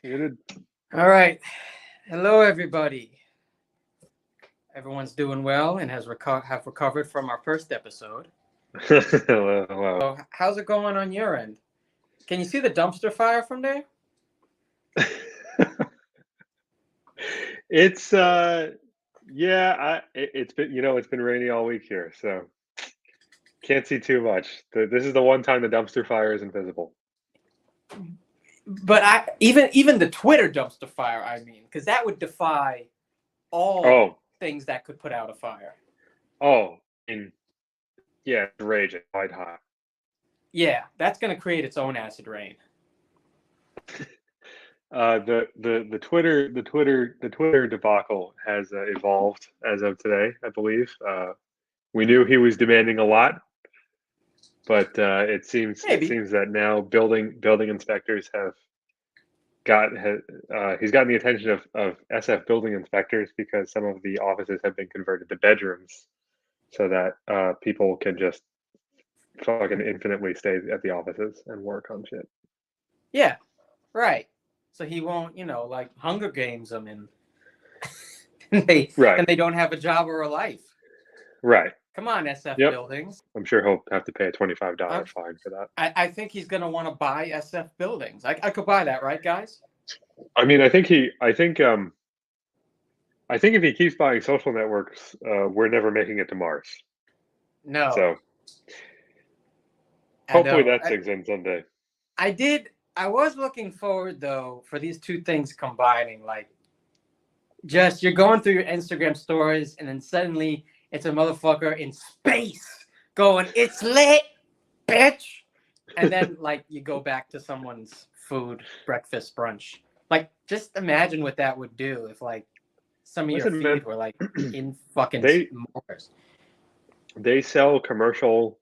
Muted. All right. Hello, everybody. Everyone's doing well and have recovered from our first episode. Hello. So, how's it going on your end? Can you see the dumpster fire from there? It's it's been rainy all week here, so can't see too much. This is the one time the dumpster fire isn't visible. But even the Twitter dumpster fire, because that would defy all things that could put out a fire. It's raging white hot. Yeah, that's gonna create its own acid rain. The Twitter debacle has evolved as of today, I believe. We knew he was demanding a lot, but it seems that now building inspectors he's gotten the attention of SF building inspectors because some of the offices have been converted to bedrooms, so that people can just fucking infinitely stay at the offices and work on shit. Yeah, right. So he won't, like Hunger Games them and they don't have a job or a life. Right. Come on, SF buildings. I'm sure he'll have to pay a $25 fine for that. I think he's going to want to buy SF buildings. I could buy that, right, guys? I mean, I think if he keeps buying social networks, we're never making it to Mars. No. So hopefully that sinks in someday. I was looking forward, though, for these two things combining. Like, just you're going through your Instagram stories, and then suddenly it's a motherfucker in space going, "It's lit, bitch," and then like you go back to someone's food, breakfast, brunch. Like, just imagine what that would do if like some of your feed were like in fucking Mars. They sell commercial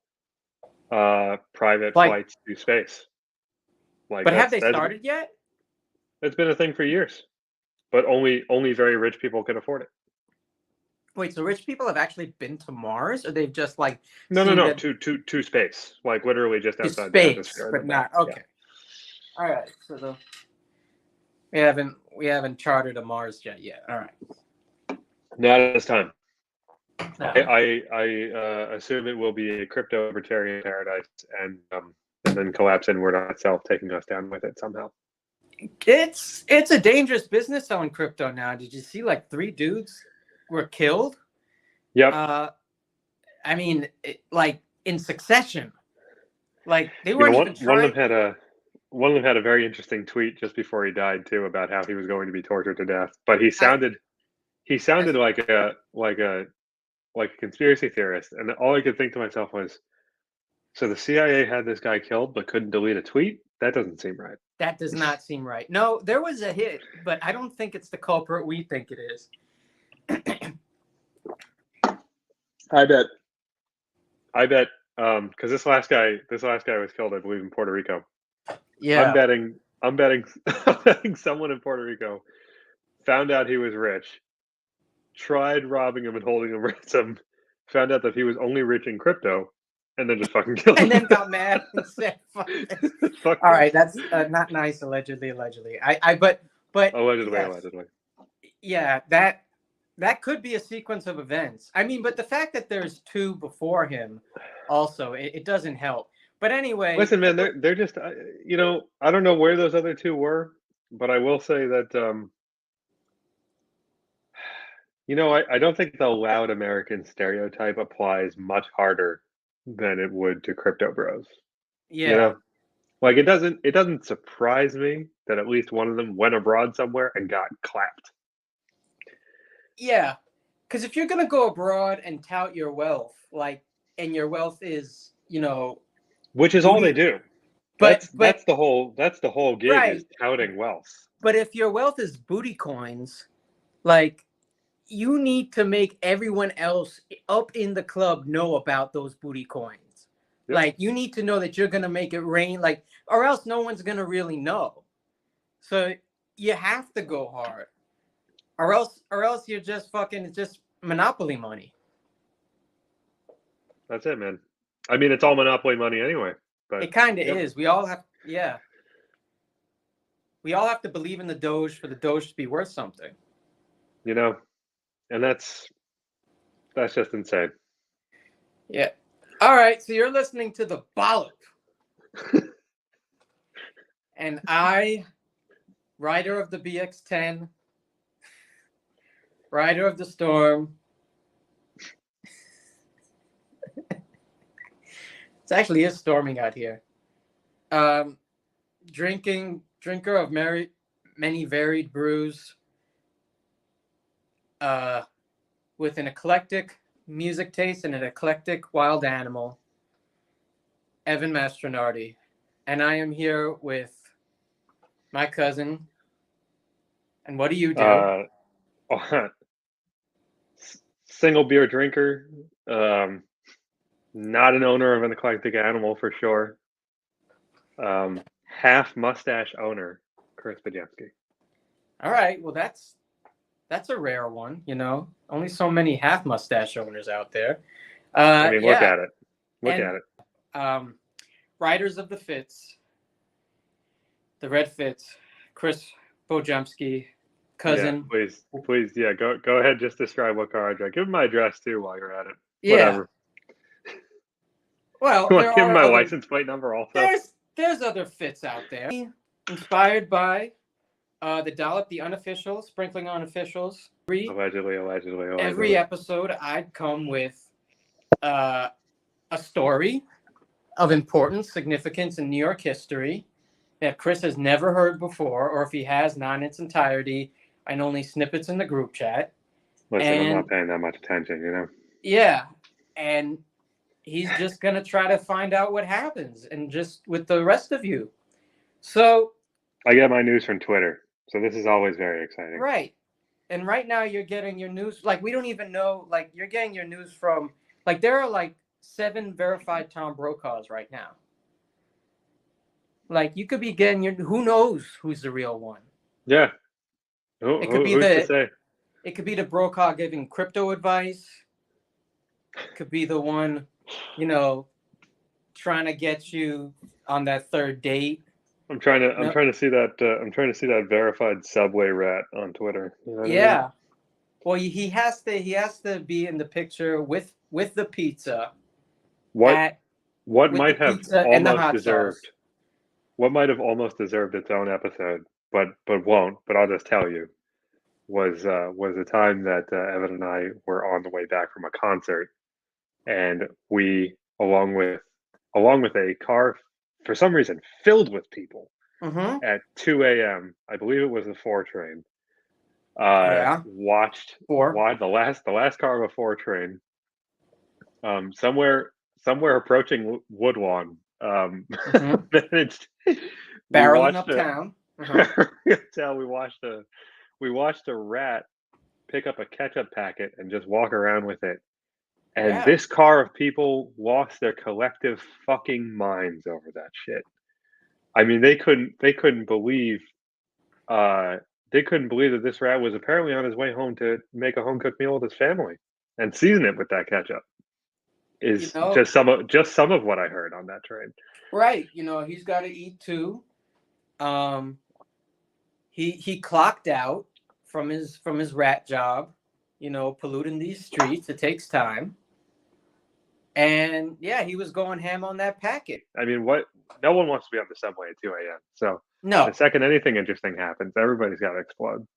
private flights to space. But have they started yet? It's been a thing for years, but only very rich people can afford it. Wait, so rich people have actually been to Mars, or they've just like no to space, like literally just outside space, the atmosphere, but not okay. Yeah. All right, so we haven't chartered a Mars jet yet. All right, not at this time. No. I assume it will be a crypto libertarian paradise, and then collapse inward on itself, taking us down with it somehow. It's a dangerous business selling crypto now. Did you see like 3 dudes were killed? Yep. Like in succession. Like they weren't even trying. One of them had a very interesting tweet just before he died too about how he was going to be tortured to death. But he sounded like a conspiracy theorist, and all I could think to myself was, so the CIA had this guy killed but couldn't delete a tweet? That doesn't seem right. That does not seem right. No, there was a hit, but I don't think it's the culprit we think it is. I bet because this last guy was killed, I believe, in Puerto Rico. Yeah. I'm betting someone in Puerto Rico found out he was rich, tried robbing him and holding him ransom, found out that he was only rich in crypto, and then just fucking killed him. And then got mad and said, "Fuck this." All right, that's not nice. Allegedly. But allegedly. Yeah, that could be a sequence of events. I mean, but the fact that there's 2 before him, also, it doesn't help. But anyway, listen, man, they're just I don't know where those other 2 were, but I will say that I don't think the loud American stereotype applies much harder than it would to crypto bros. Yeah. Like it doesn't surprise me that at least one of them went abroad somewhere and got clapped. Yeah. Because if you're going to go abroad and tout your wealth, and your wealth is, which is all they do. But that's the whole gig, right, is touting wealth. But if your wealth is booty coins, you need to make everyone else up in the club know about those booty coins. Yep. You need to know that you're going to make it rain, or else no one's going to really know. So you have to go hard, or else you're just fucking just monopoly money. That's it, man. I mean, it's all monopoly money anyway. But it kind of is. We all have, yeah. we all have to believe in the Doge for the Doge to be worth something. You know, and that's just insane. Yeah. All right. So you're listening to the Brolic. And I, rider of the BX10, rider of the storm. It's actually is storming out here. Drinker of many varied brews. With an eclectic music taste and an eclectic wild animal. Evan Mastronardi. And I am here with my cousin. And what do you do? Single beer drinker. Not an owner of an eclectic animal for sure. Half mustache owner, Chris Bojemski. All right. Well, that's a rare one, you know. Only so many half mustache owners out there. I mean, look at it. Look at it. Riders of the Fits, the Red Fits, Chris Bojemski, cousin. Yeah, please, yeah, go ahead. Just describe what car I drive. Give him my address too while you're at it. Yeah. Whatever. Well, give him my license plate number also. There's other Fits out there. Inspired by the Dollop, the Unofficial, sprinkling on officials. Allegedly. Every episode, I'd come with a story of importance, significance in New York history that Chris has never heard before, or if he has, not in its entirety, and only snippets in the group chat. Listen, I'm not paying that much attention, you know? Yeah, and he's just going to try to find out what happens, and just with the rest of you. So... I get my news from Twitter, so this is always very exciting. Right. And right now you're getting your news, like, we don't even know, like, you're getting your news from, like, there are, like, 7 verified Tom Brokaws right now. Like, you could be getting who knows who's the real one? Yeah. It could be the Brokaw giving crypto advice. It could be the one, you know, trying to get you on that third date. I'm trying to see that verified Subway rat on Twitter. You know what I mean? Well, he has to be in the picture with the pizza. What might have almost deserved its own episode, but won't. But I'll just tell you, was the time that Evan and I were on the way back from a concert, and we, along with a car for some reason filled with people at 2 a.m. I believe it was the 4 train. Watched the last car of a 4 train. Somewhere approaching Woodlawn. Managed. Barreling uptown. We watched a rat pick up a ketchup packet and just walk around with it. And this car of people lost their collective fucking minds over that shit. I mean, they couldn't believe that this rat was apparently on his way home to make a home cooked meal with his family and season it with that ketchup. Is just some of what I heard on that train. Right, you know, he's got to eat too. He clocked out from his rat job, you know, polluting these streets. It takes time. And yeah, he was going ham on that packet. I mean, no one wants to be on the subway at 2 a.m. So no, the second anything interesting happens, everybody's got to explode.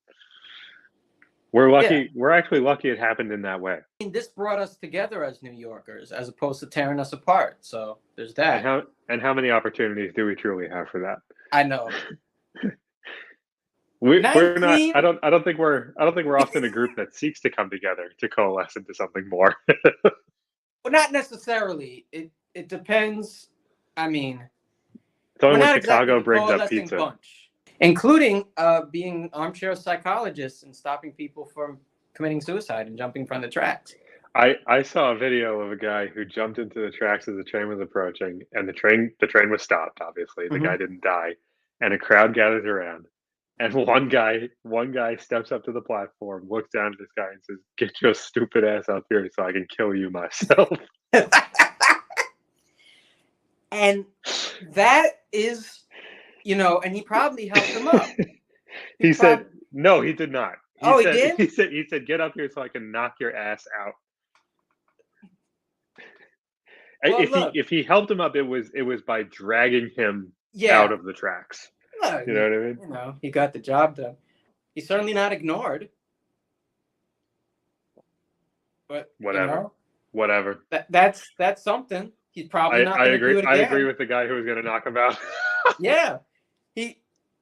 We're lucky. Yeah. We're actually lucky it happened in that way. I mean, this brought us together as New Yorkers, as opposed to tearing us apart. So there's that. And how many opportunities do we truly have for that? I know. We're not. I don't think we're often a group that seeks to come together to coalesce into something more. Well, not necessarily. It depends. I mean, it's only when Chicago brings up pizza. Bunch, including being armchair psychologists and stopping people from committing suicide and jumping from the tracks. I saw a video of a guy who jumped into the tracks as the train was approaching, and the train was stopped. Obviously, the guy didn't die, and a crowd gathers around. And one guy steps up to the platform, looks down at this guy, and says, "Get your stupid ass up here so I can kill you myself." And that is and he probably helped him up. He said, no, he did not. Oh, he did? He said, get up here so I can knock your ass out. Well, if he helped him up, it was by dragging him yeah. out of the tracks. Look, You know what I mean? he got the job done. He's certainly not ignored. But whatever. That's something. He's probably not going to do it again. I agree with the guy who was going to knock him out. Yeah,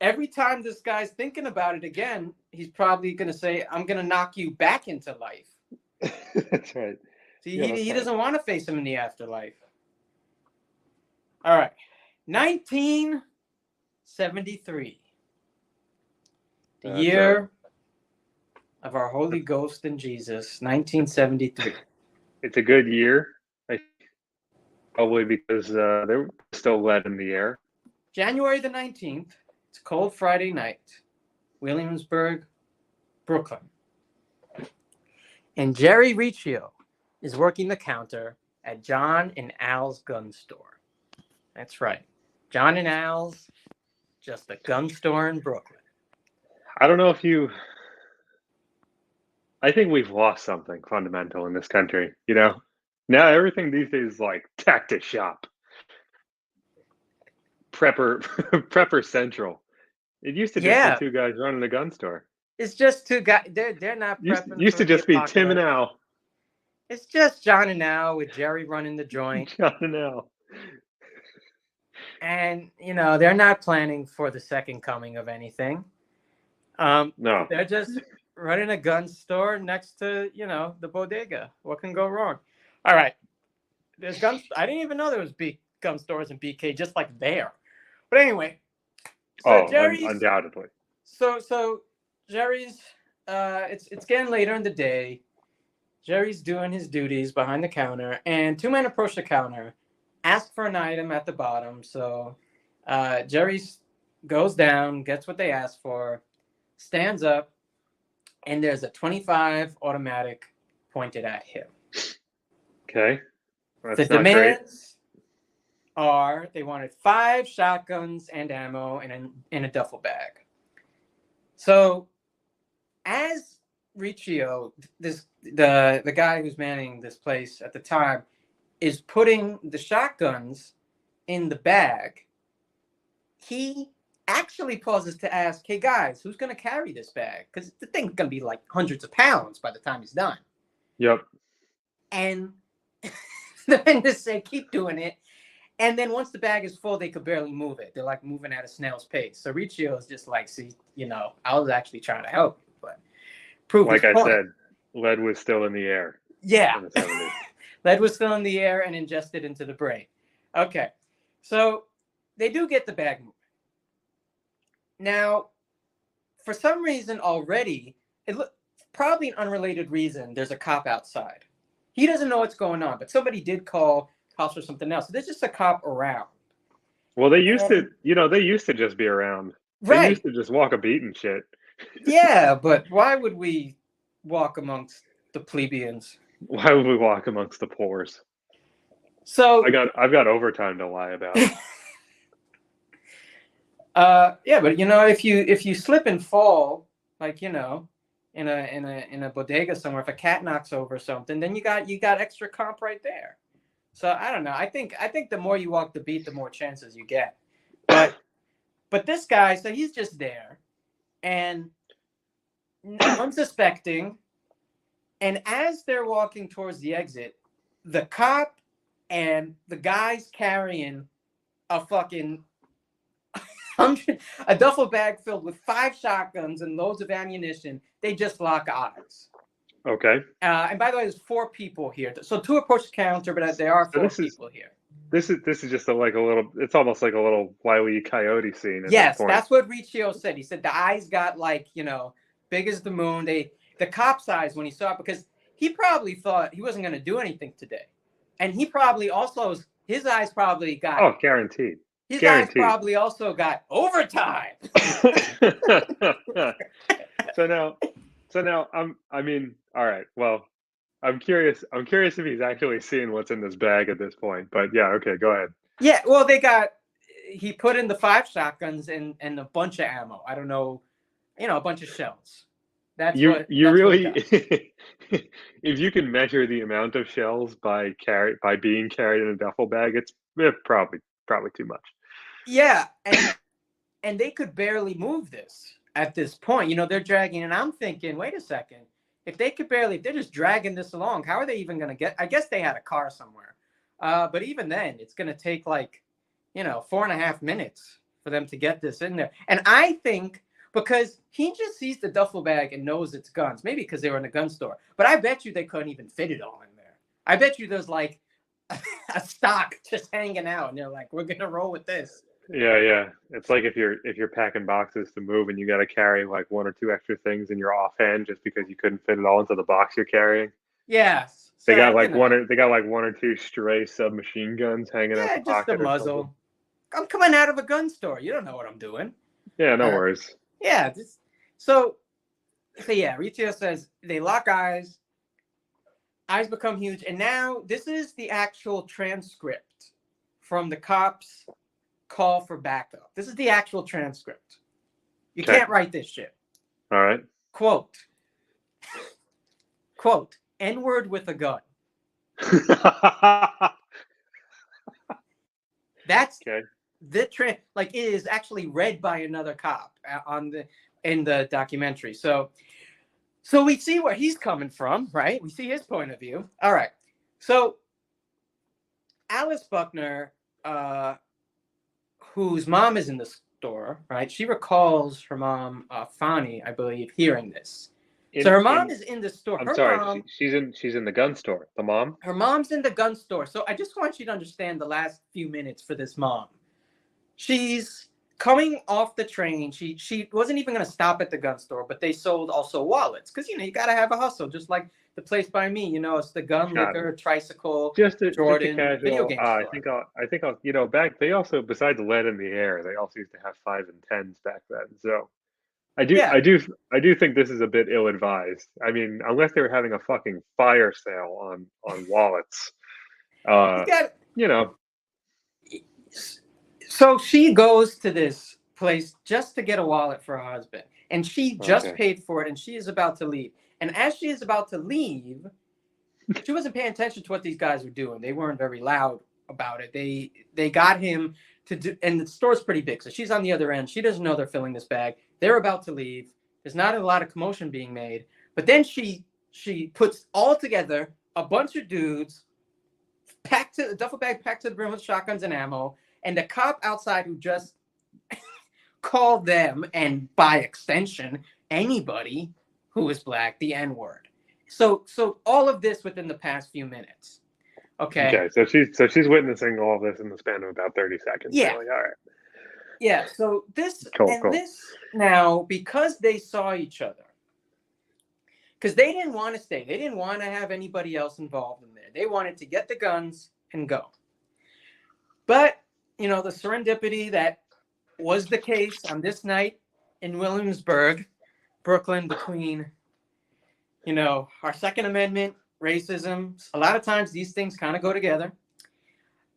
every time this guy's thinking about it again, he's probably going to say, "I'm going to knock you back into life." That's right. See, he doesn't want to face him in the afterlife. All right, 1973, the year of our Holy Ghost and Jesus, 1973. It's a good year, probably because there was still lead in the air. January the 19th. It's a cold Friday night, Williamsburg, Brooklyn. And Jerry Riccio is working the counter at John and Al's gun store. That's right. John and Al's, just a gun store in Brooklyn. I don't know if I think we've lost something fundamental in this country, Now everything these days is like tactic shop. Prepper Central. It used to just be two guys running a gun store. It's just two guys. They're not prepping. Used to just be Tim and Al. It's just John and Al with Jerry running the joint. John and Al. And they're not planning for the second coming of anything. No, they're just running a gun store next to the bodega. What can go wrong? All right, there's guns. I didn't even know there was gun stores in BK, just like there. But anyway, so Jerry's undoubtedly. So Jerry's. It's getting later in the day. Jerry's doing his duties behind the counter, and two men approach the counter, ask for an item at the bottom. So Jerry goes down, gets what they asked for, stands up, and there's a .25 automatic pointed at him. Okay. The demands are they wanted 5 shotguns and ammo in a duffel bag. So as Riccio, the guy who's manning this place at the time, is putting the shotguns in the bag, he actually pauses to ask, "Hey guys, who's going to carry this bag? Because the thing's going to be like hundreds of pounds by the time he's done." Yep. And the men just say, "Keep doing it." And then once the bag is full, they could barely move it. They're like moving at a snail's pace. So Riccio is just like, "See, I was actually trying to help you, but prove like I point." said, lead was still in the air. Yeah. In the 70s. Lead was still in the air and ingested into the brain. Okay. So they do get the bag moving. Now, for some reason already, probably an unrelated reason, there's a cop outside. He doesn't know what's going on, but somebody did call cops for something else. So there's just a cop around. Well, they used to just be around. Right. They used to just walk a beat and shit. Yeah, but why would we walk amongst the plebeians? Why would we walk amongst the pores? So I've got overtime to lie about. Yeah, but if you slip and fall, like in a bodega somewhere, if a cat knocks over something, then you got extra comp right there. So I don't know. I think the more you walk the beat, the more chances you get. But this guy, so he's just there, and unsuspecting. And as they're walking towards the exit, the cop and the guys carrying a fucking a duffel bag filled with 5 shotguns and loads of ammunition, they just lock eyes. Okay. And by the way, there's 4 people here. So 2 approach the counter, but there are 4 people here. This is just a little. It's almost like a little Wile E. Coyote scene. Yes, that's what Riccio said. He said the eyes got big as the moon. The cop's eyes when he saw it, because he probably thought he wasn't going to do anything today, and he probably also his eyes probably got guaranteed. His eyes probably also got overtime. So now, all right. Well, I'm curious if he's actually seeing what's in this bag at this point. But yeah, okay, go ahead. Yeah, well, they got he put in the 5 shotguns and a bunch of ammo. I don't know, a bunch of shells. That's You what really, he got. if you can measure the amount of shells by being carried in a duffel bag, it's probably too much. Yeah, and they could barely move this at this point. They're dragging, and I'm thinking, wait a second. If they're just dragging this along, how are they even going to get? I guess they had a car somewhere. But even then, it's going to take 4.5 minutes for them to get this in there. And I think because he just sees the duffel bag and knows it's guns, maybe because they were in a gun store. But I bet you they couldn't even fit it all in there. I bet you there's a stock just hanging out, and they're like, we're going to roll with this. Yeah. It's like if you're packing boxes to move and you got to carry like 1 or 2 extra things in your offhand just because you couldn't fit it all into the box you're carrying. Yeah. They got like one or two stray submachine guns hanging out the just the pocket or something. muzzle. I'm coming out of a gun store. You don't know what I'm doing. Yeah, no worries. Yeah. So yeah, Riccio says they lock eyes. Eyes become huge. And now this is the actual transcript from the cops' call for backup. This is the actual transcript. You can't write this shit. All right. Quote, N-word with a gun. That's okay. It is actually read by another cop in the documentary. So we see where he's coming from, right? We see his point of view. All right. So Alice Buckner, whose mom is in the store, right? She recalls her mom, Fani, I believe, hearing this. So her mom is in the store. She's in the gun store. The mom? Her mom's in the gun store. So I just want you to understand the last few minutes for this mom. She's coming off the train. She wasn't even going to stop at the gun store, but they sold also wallets because you got to have a hustle, just like the place by me. It's the gun, liquor, tricycle, Jordan, casual, video game store. I think I'll back. They also, besides lead in the air, they also used to have 5 and 10s back then. So I do think this is a bit ill-advised. I mean, unless they were having a fucking fire sale on wallets, So she goes to this place just to get a wallet for her husband, and she just paid for it, and she is about to leave. And as she is about to leave, she wasn't paying attention to what these guys were doing. They weren't very loud about it. They got him to do, and the store's pretty big, so she's on the other end. She doesn't know they're filling this bag. They're about to leave. There's not a lot of commotion being made, but then she puts all together a bunch of dudes, duffel bag packed to the brim with shotguns and ammo, and the cop outside who just called them, and by extension anybody who is black, the N-word. So all of this within the past few minutes. Okay. So she's witnessing all of this in the span of about 30 seconds. Yeah. Like, all right. Yeah. So this cool. This now, because they saw each other, because they didn't want to stay. They didn't want to have anybody else involved in there. They wanted to get the guns and go. But the serendipity that was the case on this night in Williamsburg, Brooklyn, between our Second Amendment, racism. A lot of times these things kind of go together,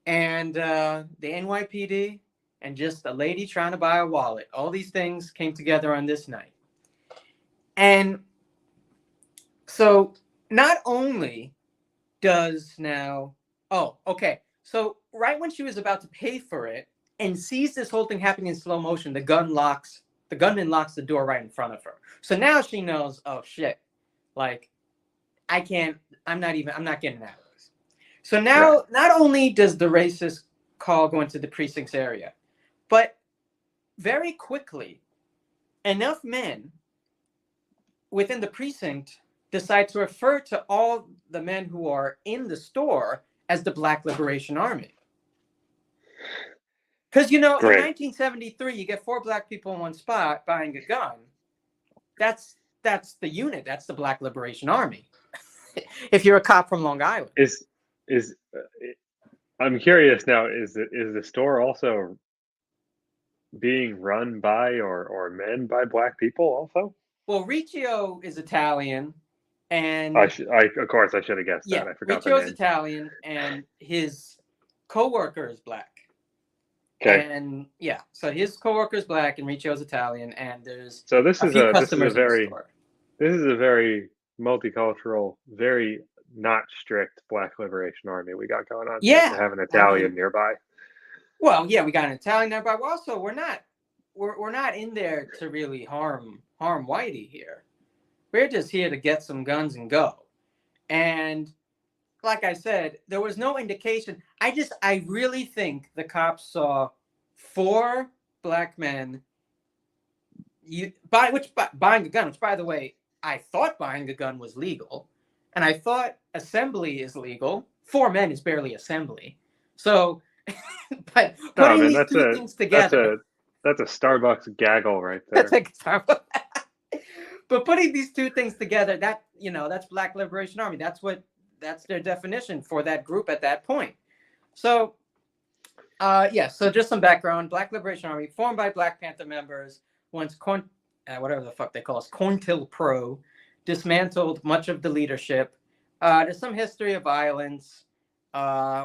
and the NYPD and just a lady trying to buy a wallet. All these things came together on this night. And so not only does now, so right when she was about to pay for it and sees this whole thing happening in slow motion, the gunman locks the door right in front of her. So now she knows, oh shit, I'm not getting out of this. So now, Not only does the racist call go into the precinct's area, but very quickly, enough men within the precinct decide to refer to all the men who are in the store as the Black Liberation Army. Because, in 1973, you get 4 black people in one spot buying a gun. That's the unit. That's the Black Liberation Army. If you're a cop from Long Island. I'm curious now, is the store also being run by or men by black people also? Well, Riccio is Italian, and of course I should have guessed that. I forgot Riccio's Italian, and his co-worker is black. Okay. And yeah, so his coworker's black and Ricci's Italian, and there's So this a is few a customers in the very store. multicultural, very not strict Black Liberation Army we got going on here to Yeah, have an I Italian mean, nearby. well, yeah, we got an Italian there, but also we're not in there to really harm Whitey here. We're just here to get some guns and go. And like I said, there was no indication. I really think the cops saw 4 black men buying a gun, which by the way, I thought buying a gun was legal, and I thought assembly is legal. 4 men is barely assembly. So, but No, putting man, these two things together, that's a Starbucks gaggle right that's there. like Starbucks. But putting these two things together, that's Black Liberation Army. That's their definition for that group at that point. So, so just some background. Black Liberation Army, formed by Black Panther members, once whatever the fuck they call us, COINTELPRO, dismantled much of the leadership. There's some history of violence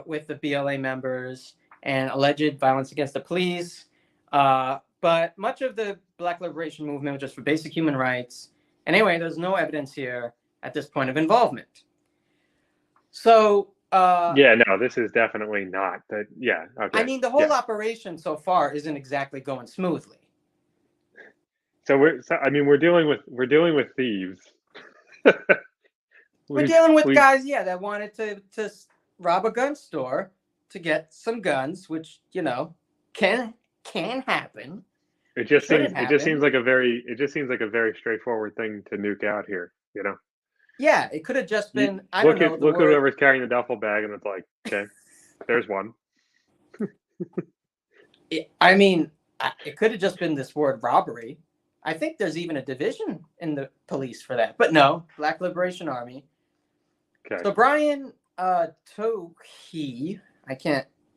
with the BLA members and alleged violence against the police. But much of the Black Liberation Movement was just for basic human rights. And anyway, there's no evidence here at this point of involvement. So yeah, no, this is definitely not that. Yeah, okay. I mean, the whole operation so far isn't exactly going smoothly. So we're dealing with thieves. We're dealing with guys, that wanted to rob a gun store to get some guns, which can happen. It just seems like a very straightforward thing to nuke out here. Yeah, it could have just been. Look at whoever's carrying the duffel bag, and it's like, okay, there's one. I mean, it could have just been this word robbery. I think there's even a division in the police for that, but no, Black Liberation Army. Okay. So Brian Tohe,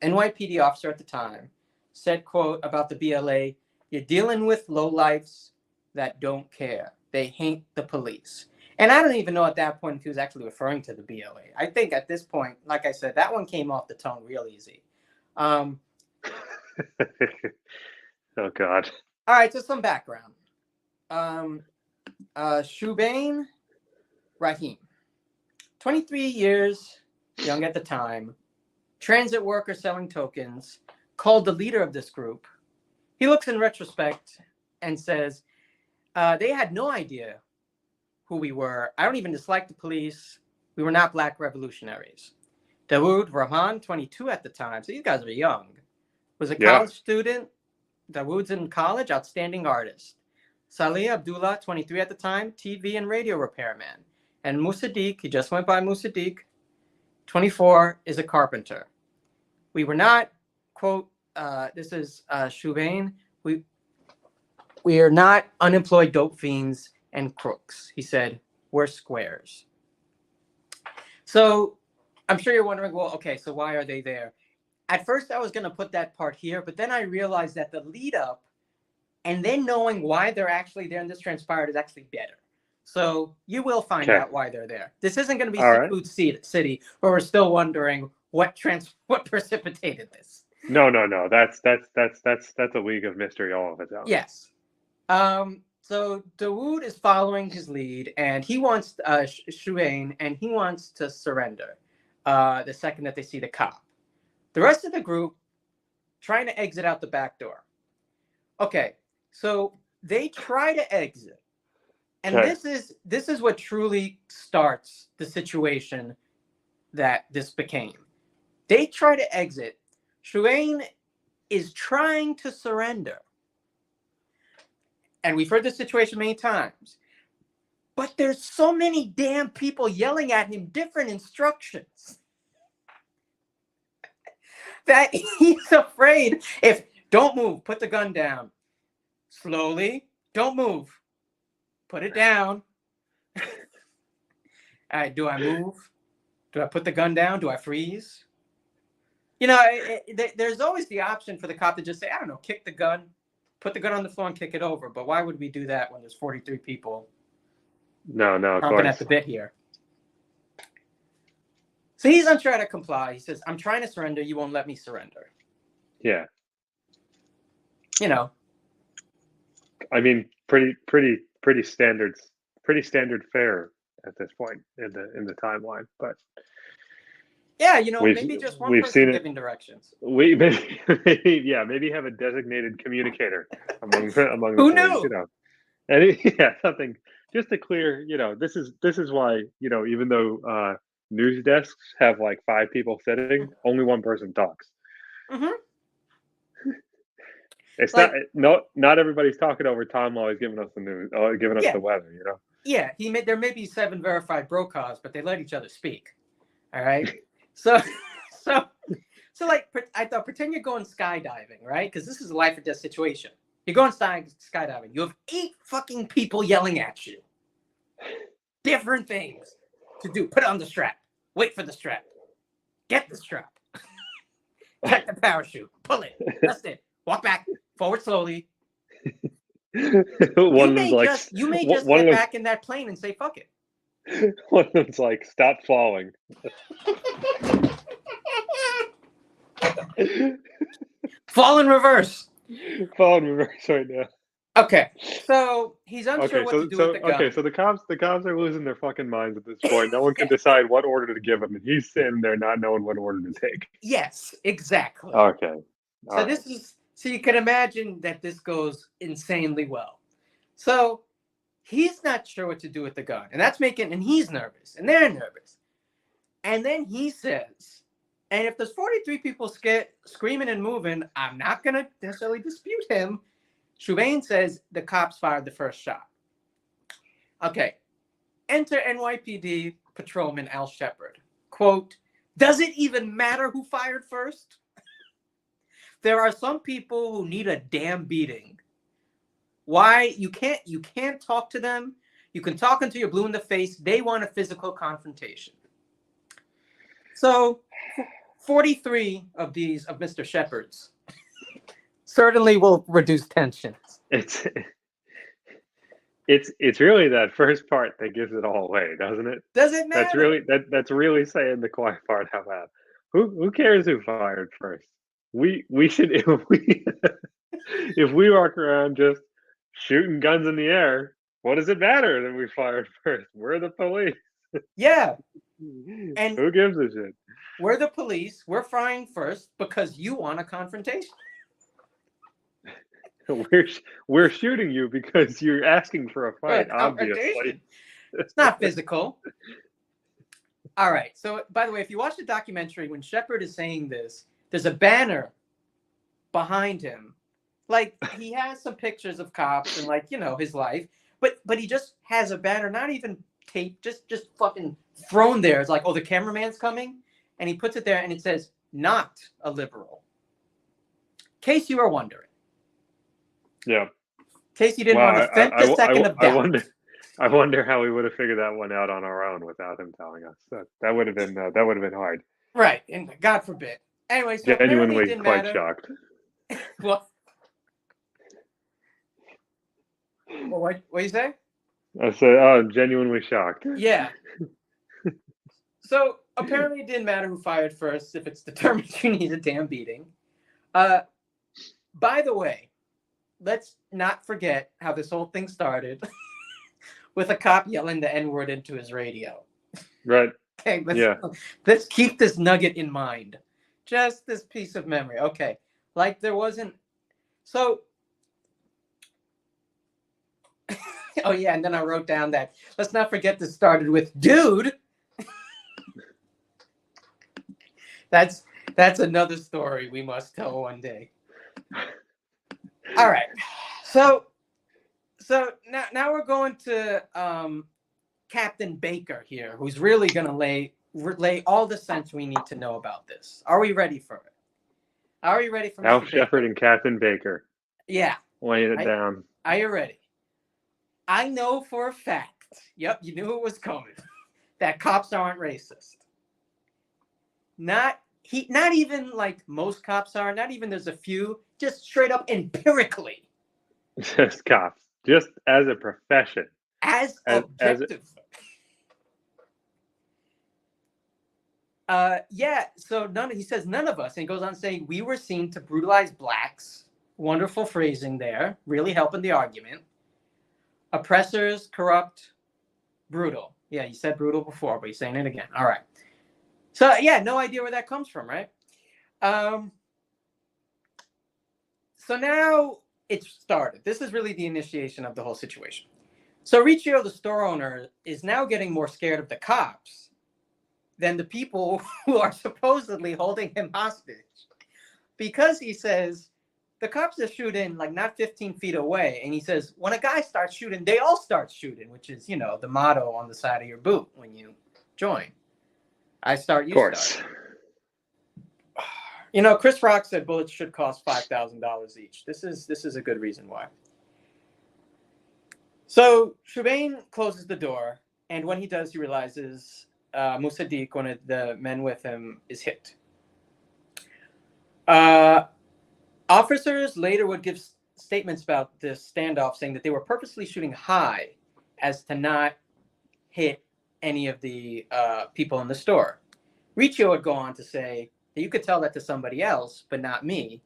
NYPD officer at the time, said, quote, about the BLA, "You're dealing with lowlifes that don't care. They hate the police." And I don't even know at that point if he was actually referring to the BLA. I think at this point, like I said, that one came off the tongue real easy. Oh, God. All right, so some background. Shubain Rahim, 23 years, young at the time, transit worker selling tokens, called the leader of this group. He looks in retrospect and says, they had no idea who we were. I don't even dislike the police. We were not Black revolutionaries. Dawood Rahman, 22 at the time, so these guys are young, was a college student. Dawood's in college, outstanding artist. Salih Abdullah, 23 at the time, TV and radio repairman. And Musaddiq, he just went by Musaddiq, 24, is a carpenter. We were not, quote, this is Shubain, we are not unemployed dope fiends and crooks. He said, we're squares. So I'm sure you're wondering, well, okay, so why are they there? At first I was going to put that part here, but then I realized that the lead up and then knowing why they're actually there and this transpired is actually better. So you will find out why they're there. This isn't going to be Seafood City where we're still wondering what precipitated this. No. That's a league of mystery all of its own. Yes. So Dawood is following his lead, and he wants Shuain, and he wants to surrender the second that they see the cop. The rest of the group trying to exit out the back door. Okay, so they try to exit, and this is what truly starts the situation that this became. They try to exit. Shuain is trying to surrender. And we've heard this situation many times. But there's so many damn people yelling at him different instructions that he's afraid. If don't move, put the gun down. Slowly, don't move. Put it down. All right, do I move? Do I put the gun down? Do I freeze? There's always the option for the cop to just say, I don't know, kick the gun. Put the gun on the floor and kick it over. But why would we do that when there's 43 people? No, of course. At the bit here. So he's unsure to comply. He says, I'm trying to surrender. You won't let me surrender. Yeah. you know. I mean, pretty standard fare at this point in the timeline. But Yeah, you know, we've maybe just one we've person seen it. giving directions. We maybe have a designated communicator among the Who police. knew? And something just to clear. This is why even though news desks have like 5 people sitting, only one person talks. Hmm. It's Like, not everybody's talking over Tom while he's giving us the news, giving us yeah, the weather. yeah. There may be 7 verified bro calls, but they let each other speak. All right. So, so, like, I thought, pretend you're going skydiving, right? Because this is a life or death situation. You're going skydiving. You have 8 fucking people yelling at you. Different things to do. Put on the strap. Wait for the strap. Get the strap. Check the parachute. Pull it. That's it. Walk back. Forward slowly. One of them's like, you may just one get of back in that plane and say fuck it. them, one of them's like, stop falling. Fall in reverse. Fall in reverse right now. Okay, so he's unsure what to do with the gun. Okay, so the cops are losing their fucking minds at this point. No one can decide what order to give him, and he's sitting there not knowing what order to take. Yes, exactly. Okay. So this is so you can imagine that this goes insanely well. So he's not sure what to do with the gun, and he's nervous, and they're nervous. And then he says, and if there's 43 people screaming and moving, I'm not gonna necessarily dispute him. Shuvain says the cops fired the first shot. Okay. Enter NYPD patrolman Al Shepard. Quote, does it even matter who fired first? There are some people who need a damn beating. Why? You can't talk to them. You can talk until you're blue in the face. They want a physical confrontation. So 43 of Mr. Shepard's certainly will reduce tensions. It's really that first part that gives it all away, doesn't it? Does it matter? That's really saying the quiet part out loud. Who cares who fired first? We should if we walk around just shooting guns in the air, what does it matter that we fired first? We're the police. Yeah. And who gives a shit? We're the police. We're firing first because you want a confrontation. We're shooting you because you're asking for a fight, obviously. It's not physical. All right. So, by the way, if you watch the documentary, when Shepard is saying this, there's a banner behind him. Like, he has some pictures of cops and, like, his life. But he just has a banner, not even taped, just fucking thrown there. It's like, oh, the cameraman's coming. And he puts it there and it says, not a liberal. In case you are wondering. Yeah. In case you didn't want to think a second of doubt. I wonder how we would have figured that one out on our own without him telling us. That would have been hard. Right, and God forbid. Anyway, so genuinely quite shocked. What you say? I said, oh, genuinely shocked. Yeah. So apparently it didn't matter who fired first if it's determined you need a damn beating. By the way, let's not forget how this whole thing started with a cop yelling the N-word into his radio. Right. Okay, let's keep this nugget in mind. Just this piece of memory. Okay. Like there wasn't... So... Oh, yeah, and then I wrote down that, let's not forget this started with, dude! That's another story we must tell one day. All right. So now we're going to Captain Baker here, who's really going to lay all the sense we need to know about this. Are we ready for it? Are you ready for Al Shepard and Captain Baker? Yeah. Laying it down. Are you ready? I know for a fact, yep, you knew it was coming, that cops aren't racist. Not even like most cops are, not even there's a few, just straight up empirically. Just cops, just as a profession. As objective. Yeah, so he says none of us, and he goes on saying we were seen to brutalize blacks, Wonderful phrasing there, really helping the argument. Oppressors, corrupt, brutal. Yeah, you said brutal before, but you're saying it again. All right. So, yeah, no idea where that comes from, right? So now it's started. This is really the initiation of the whole situation. So Riccio, the store owner, is now getting more scared of the cops than the people who are supposedly holding him hostage. Because he says, the cops are shooting like not 15 feet away. And he says, when a guy starts shooting, they all start shooting, which is, the motto on the side of your boot when you join. I start, you start. Chris Rock said bullets should cost $5,000 each. This is a good reason why. So Shubain closes the door, and when he does, he realizes Musaddiq, one of the men with him, is hit. Officers later would give statements about this standoff, saying that they were purposely shooting high as to not hit any of the people in the store. Riccio would go on to say that you could tell that to somebody else, but not me,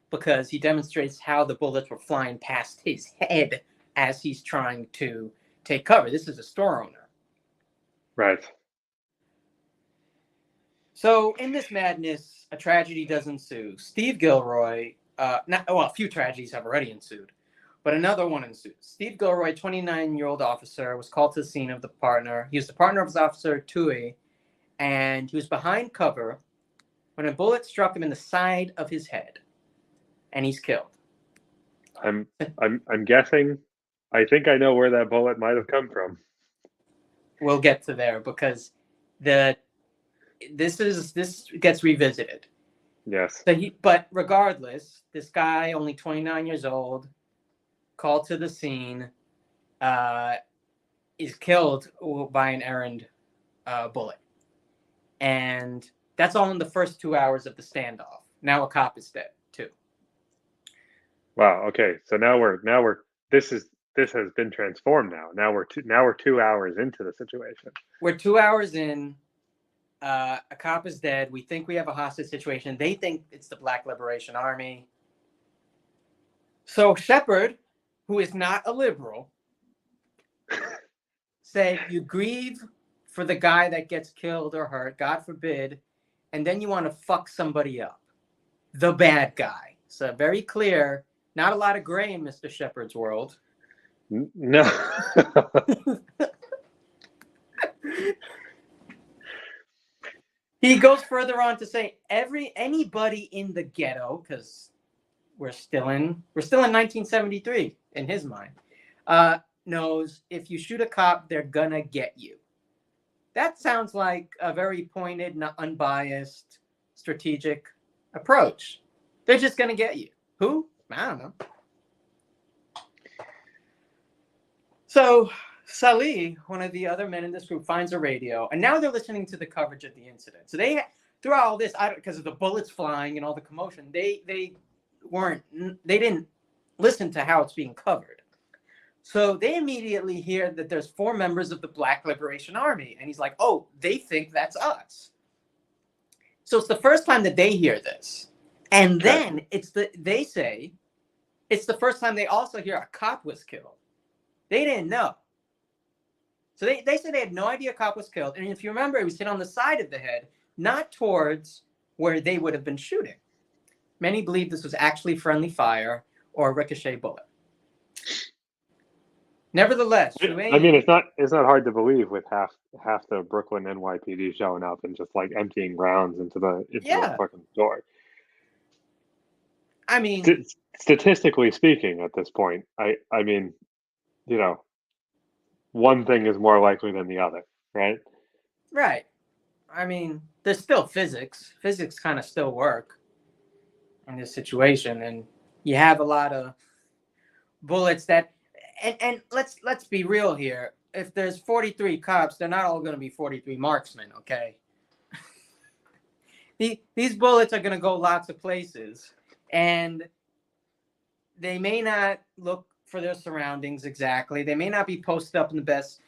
because he demonstrates how the bullets were flying past his head as he's trying to take cover. This is a store owner. Right. So in this madness, a tragedy does ensue. Steve Gilroy, a few tragedies have already ensued, but another one ensues. Steve Gilroy, 29-year-old officer, was called to the scene of the partner. He was the partner of his officer, Tui, and he was behind cover when a bullet struck him in the side of his head, and he's killed. I'm guessing. I think I know where that bullet might have come from. We'll get to there because this gets revisited. Yes. But regardless, this guy, only 29 years old, called to the scene, is killed by an errant bullet, and that's all in the first 2 hours of the standoff. Now a cop is dead too. Wow. Okay. So now we're this has been transformed now. Now we're 2 hours into the situation. We're 2 hours in. A cop is dead. We think we have a hostage situation. They think it's the Black Liberation Army. So Shepard, who is not a liberal, said you grieve for the guy that gets killed or hurt, God forbid, and then you want to fuck somebody up. The bad guy. So very clear. Not a lot of gray in Mr. Shepard's world. No. He goes further on to say anybody in the ghetto, because we're still in 1973 in his mind, knows if you shoot a cop, they're gonna get you. That sounds like a very pointed, not unbiased, strategic approach. They're just gonna get you. Who? I don't know. So Salih, one of the other men in this group, finds a radio, and now they're listening to the coverage of the incident. So they, throughout all this, because of the bullets flying and all the commotion, they didn't listen to how it's being covered. So they immediately hear that there's 4 members of the Black Liberation Army, and he's like, "Oh, they think that's us." So it's the first time that they hear this, and then they say it's the first time they also hear a cop was killed. They didn't know. So they said they had no idea a cop was killed. And if you remember, it was hit on the side of the head, not towards where they would have been shooting. Many believe this was actually friendly fire or a ricochet bullet. Nevertheless, I mean, it's not hard to believe with half the Brooklyn NYPD showing up and just like emptying rounds into the fucking door. I mean, statistically speaking, at this point, I mean, one thing is more likely than the other, right? Right. I mean, there's still physics. Physics kind of still work in this situation, and you have a lot of bullets that. And let's be real here. If there's 43 cops, they're not all going to be 43 marksmen, okay? These bullets are going to go lots of places, and they may not look for their surroundings exactly. They may not be posted up in the best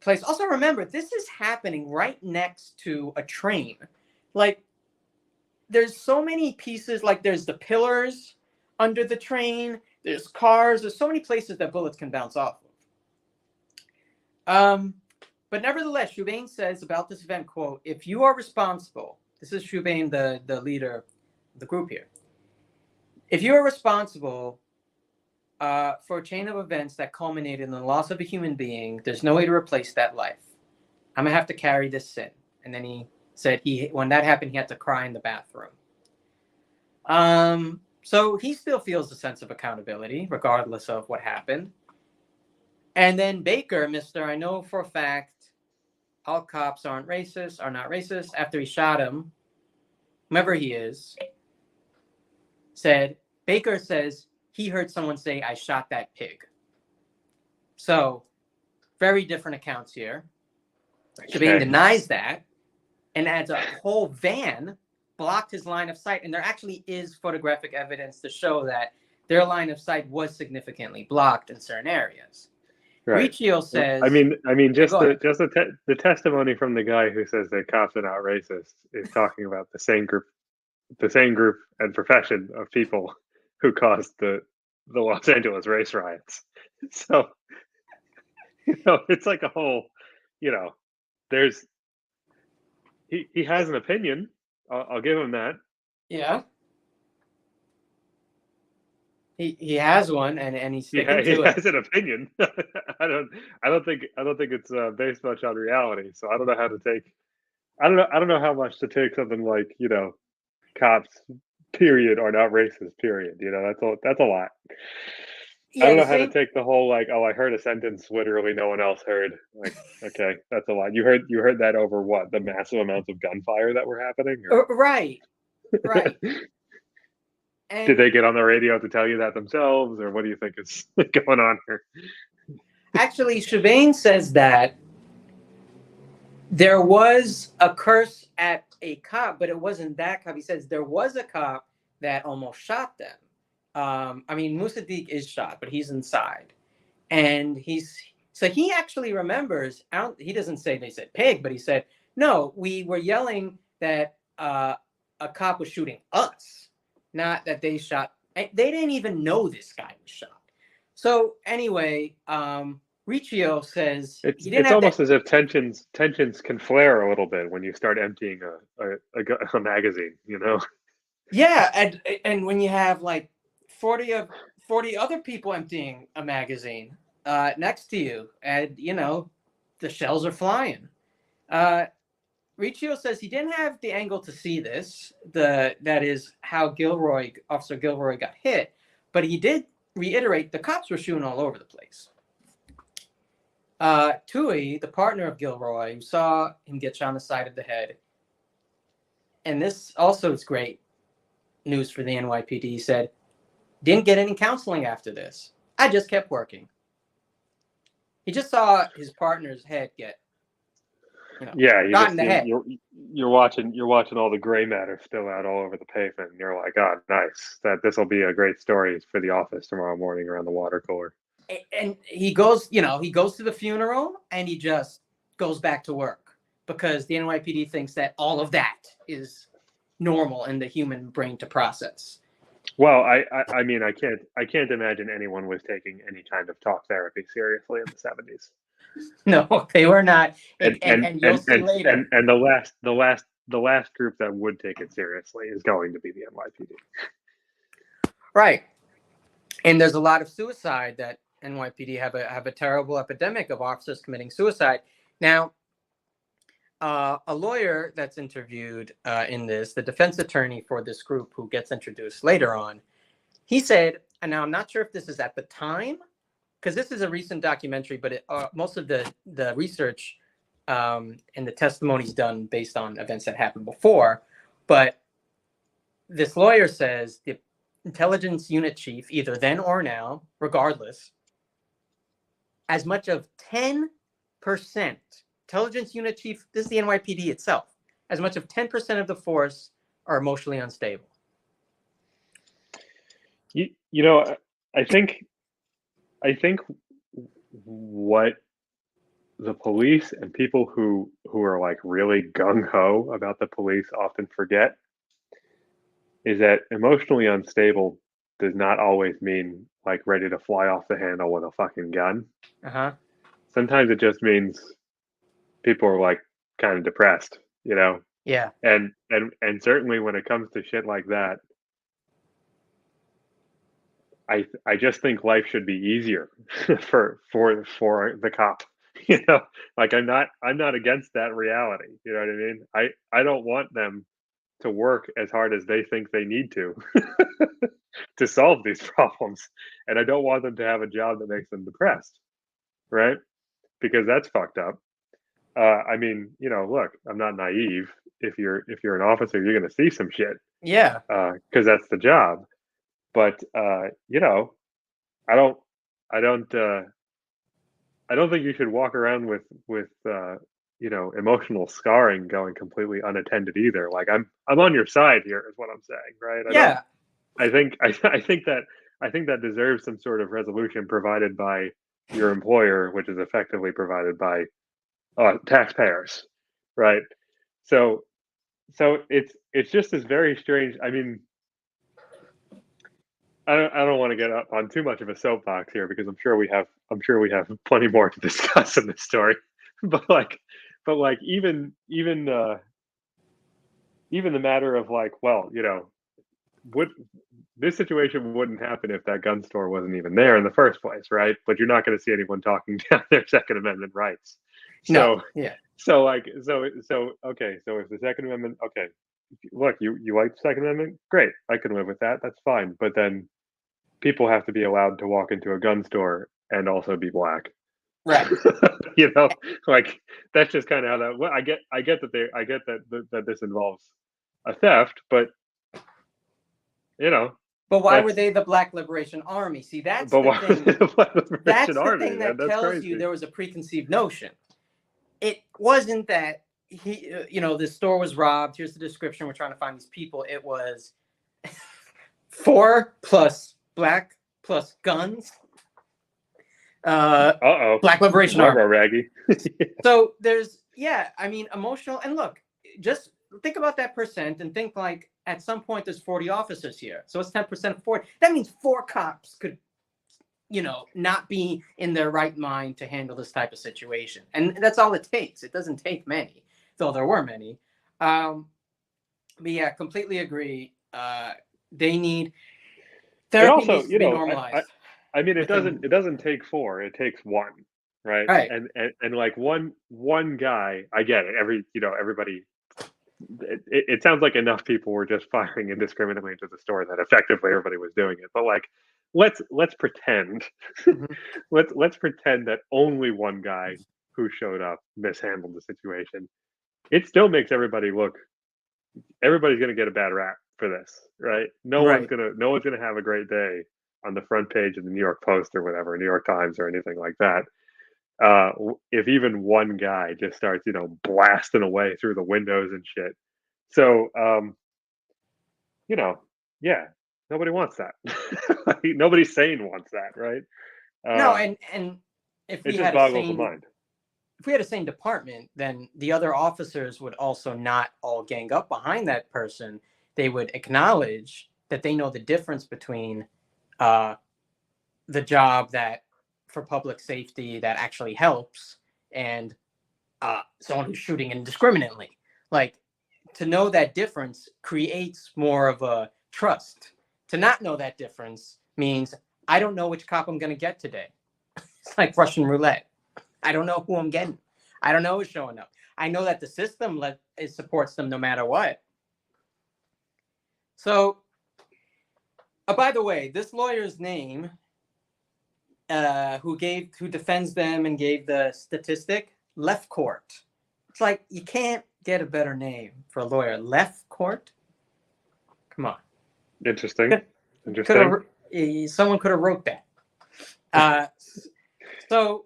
place. Also, remember, this is happening right next to a train. Like, there's so many pieces. Like, there's the pillars under the train. There's cars. There's so many places that bullets can bounce off of. But nevertheless, Shubain says about this event, quote, if you are responsible, this is Shubain, the leader of the group here. If you are responsible for a chain of events that culminated in the loss of a human being, there's no way to replace that life. I'm going to have to carry this sin. And then he said when that happened, he had to cry in the bathroom. So he still feels a sense of accountability, regardless of what happened. And then Baker, Mr. I know for a fact all cops are not racist. After he shot him, whomever he is, Baker says he heard someone say, I shot that pig. So, very different accounts here. Shubain denies that and adds a whole van blocked his line of sight. And there actually is photographic evidence to show that their line of sight was significantly blocked in certain areas. Right. Riccio says, I mean, just the testimony from the guy who says that cops are not racist is talking about the same group and profession of people who caused the Los Angeles race riots. So, it's like a whole, there's he has an opinion. I'll give him that. Yeah. He has one, and he's sticking to it. He has an opinion. I don't think it's based much on reality. So I don't know how to take. I don't know how much to take something like cops, period, are not racist, period. That's a lot. Yeah, I don't know how to take the whole I heard a sentence literally no one else heard. Like, okay, that's a lot. You heard that over what? The massive amounts of gunfire that were happening? Right. And did they get on the radio to tell you that themselves, or what do you think is going on here? Actually, Shubain says that there was a curse at a cop, but it wasn't that cop. He says there was a cop that almost shot them. Musaddiq is shot, but he's inside. And he actually remembers, he doesn't say they said pig, but he said, no, we were yelling that a cop was shooting us. Not that they shot. They didn't even know this guy was shot. So anyway, Riccio says it's almost as if tensions can flare a little bit when you start emptying a magazine. Yeah, and when you have 40 other people emptying a magazine next to you, and the shells are flying. Riccio says he didn't have the angle to see this. That is how Officer Gilroy got hit, but he did reiterate the cops were shooting all over the place. Tui, the partner of Gilroy, who saw him get shot on the side of the head, and this also is great news for the NYPD. He said, didn't get any counseling after this. I just kept working. He just saw his partner's head get you're watching all the gray matter spill out all over the pavement, and you're like, oh, nice, that this will be a great story for the office tomorrow morning around the water cooler. And he goes to the funeral and he just goes back to work because the NYPD thinks that all of that is normal in the human brain to process. Well, I mean, I can't imagine anyone was taking any kind of talk therapy seriously in the 70s. No, they were not. And you'll see later. And the last group that would take it seriously is going to be the NYPD. Right. And there's a lot of suicide that NYPD have a terrible epidemic of officers committing suicide. Now, a lawyer that's interviewed in this, the defense attorney for this group who gets introduced later on, he said, and now I'm not sure if this is at the time, because this is a recent documentary, but most of the research and the testimonies done based on events that happened before. But this lawyer says the intelligence unit chief, either then or now, regardless, as much of 10%, intelligence unit chief, this is the NYPD itself, as much of 10% of the force are emotionally unstable. I think what the police and people who are like really gung-ho about the police often forget is that emotionally unstable does not always mean like ready to fly off the handle with a fucking gun. Uh-huh. Sometimes it just means people are like kind of depressed, you know? Yeah. And certainly when it comes to shit like that, I just think life should be easier for the cop. You know, like I'm not against that reality. You know what I mean? I don't want them to work as hard as they think they need to solve these problems, and I don't want them to have a job that makes them depressed, right? Because that's fucked up. I mean, you know, look, I'm not naive. If you're an officer, you're going to see some shit Yeah. because that's the job. But you know, I don't, I don't, I don't think you should walk around with you know, emotional scarring going completely unattended either. Like I'm on your side here, is what I'm saying, right? I don't. Yeah. I think that deserves some sort of resolution provided by your employer, which is effectively provided by taxpayers, right? So it's just this very strange. I mean, I don't want to get up on too much of a soapbox here because I'm sure we have plenty more to discuss in this story. But like even the matter of like, well, you know, would this situation wouldn't happen if that gun store wasn't even there in the first place, right? But you're not going to see anyone talking down their Second Amendment rights. No. So Yeah. so okay, so if the Second Amendment, okay, look, you like the Second Amendment, great, I can live with that. That's fine. But then people have to be allowed to walk into a gun store and also be black. Right. You know, like that's just kind of how that. Well, I get that this involves a theft, but you know, But why were that's they the Black Liberation Army? See, that's but the why thing. the Black That's Liberation the Army, thing man? that That's tells you crazy. there was a preconceived notion. It wasn't that this store was robbed. Here's the description. We're trying to find these people. It was 4 plus black plus guns. Uh-oh. Black Liberation Army. Raggy. So there's, I mean, emotional. And look, just think about that percent and think like at some point there's 40 officers here. So it's 10% of 40. That means 4 cops could, not be in their right mind to handle this type of situation. And that's all it takes. It doesn't take many, though there were many. But yeah, completely agree. They need It therapy also, needs to be normalized. I mean, it doesn't take 4, it takes 1, right? Right. And like one guy, I get it. Everybody. It sounds like enough people were just firing indiscriminately into the store that effectively everybody was doing it. But like, let's pretend, Mhm. let's pretend that only one guy who showed up mishandled the situation. It still makes everybody look. Everybody's gonna get a bad rap for this, right? Right. No one's gonna have a great day on the front page of the New York Post or whatever, New York Times or anything like that. If even one guy just starts, blasting away through the windows and shit. So, you know, yeah, nobody wants that. Like, nobody sane wants that, right? No, Uh, and if it we just had a boggles the sane mind. if we had a sane department, then the other officers would also not all gang up behind that person. They would acknowledge that they know the difference between the job that for public safety that actually helps and someone who's shooting indiscriminately. Like, to know that difference creates more of a trust. To not know that difference means I don't know which cop I'm going to get today. It's like Russian roulette. I don't know who I'm getting. I don't know who's showing up. I know that the system it supports them no matter what. So, by the way, this lawyer's name, who defends them and gave the statistic, Left Court. It's like you can't get a better name for a lawyer. Left Court. Come on. Interesting. Interesting. Someone could have wrote that. So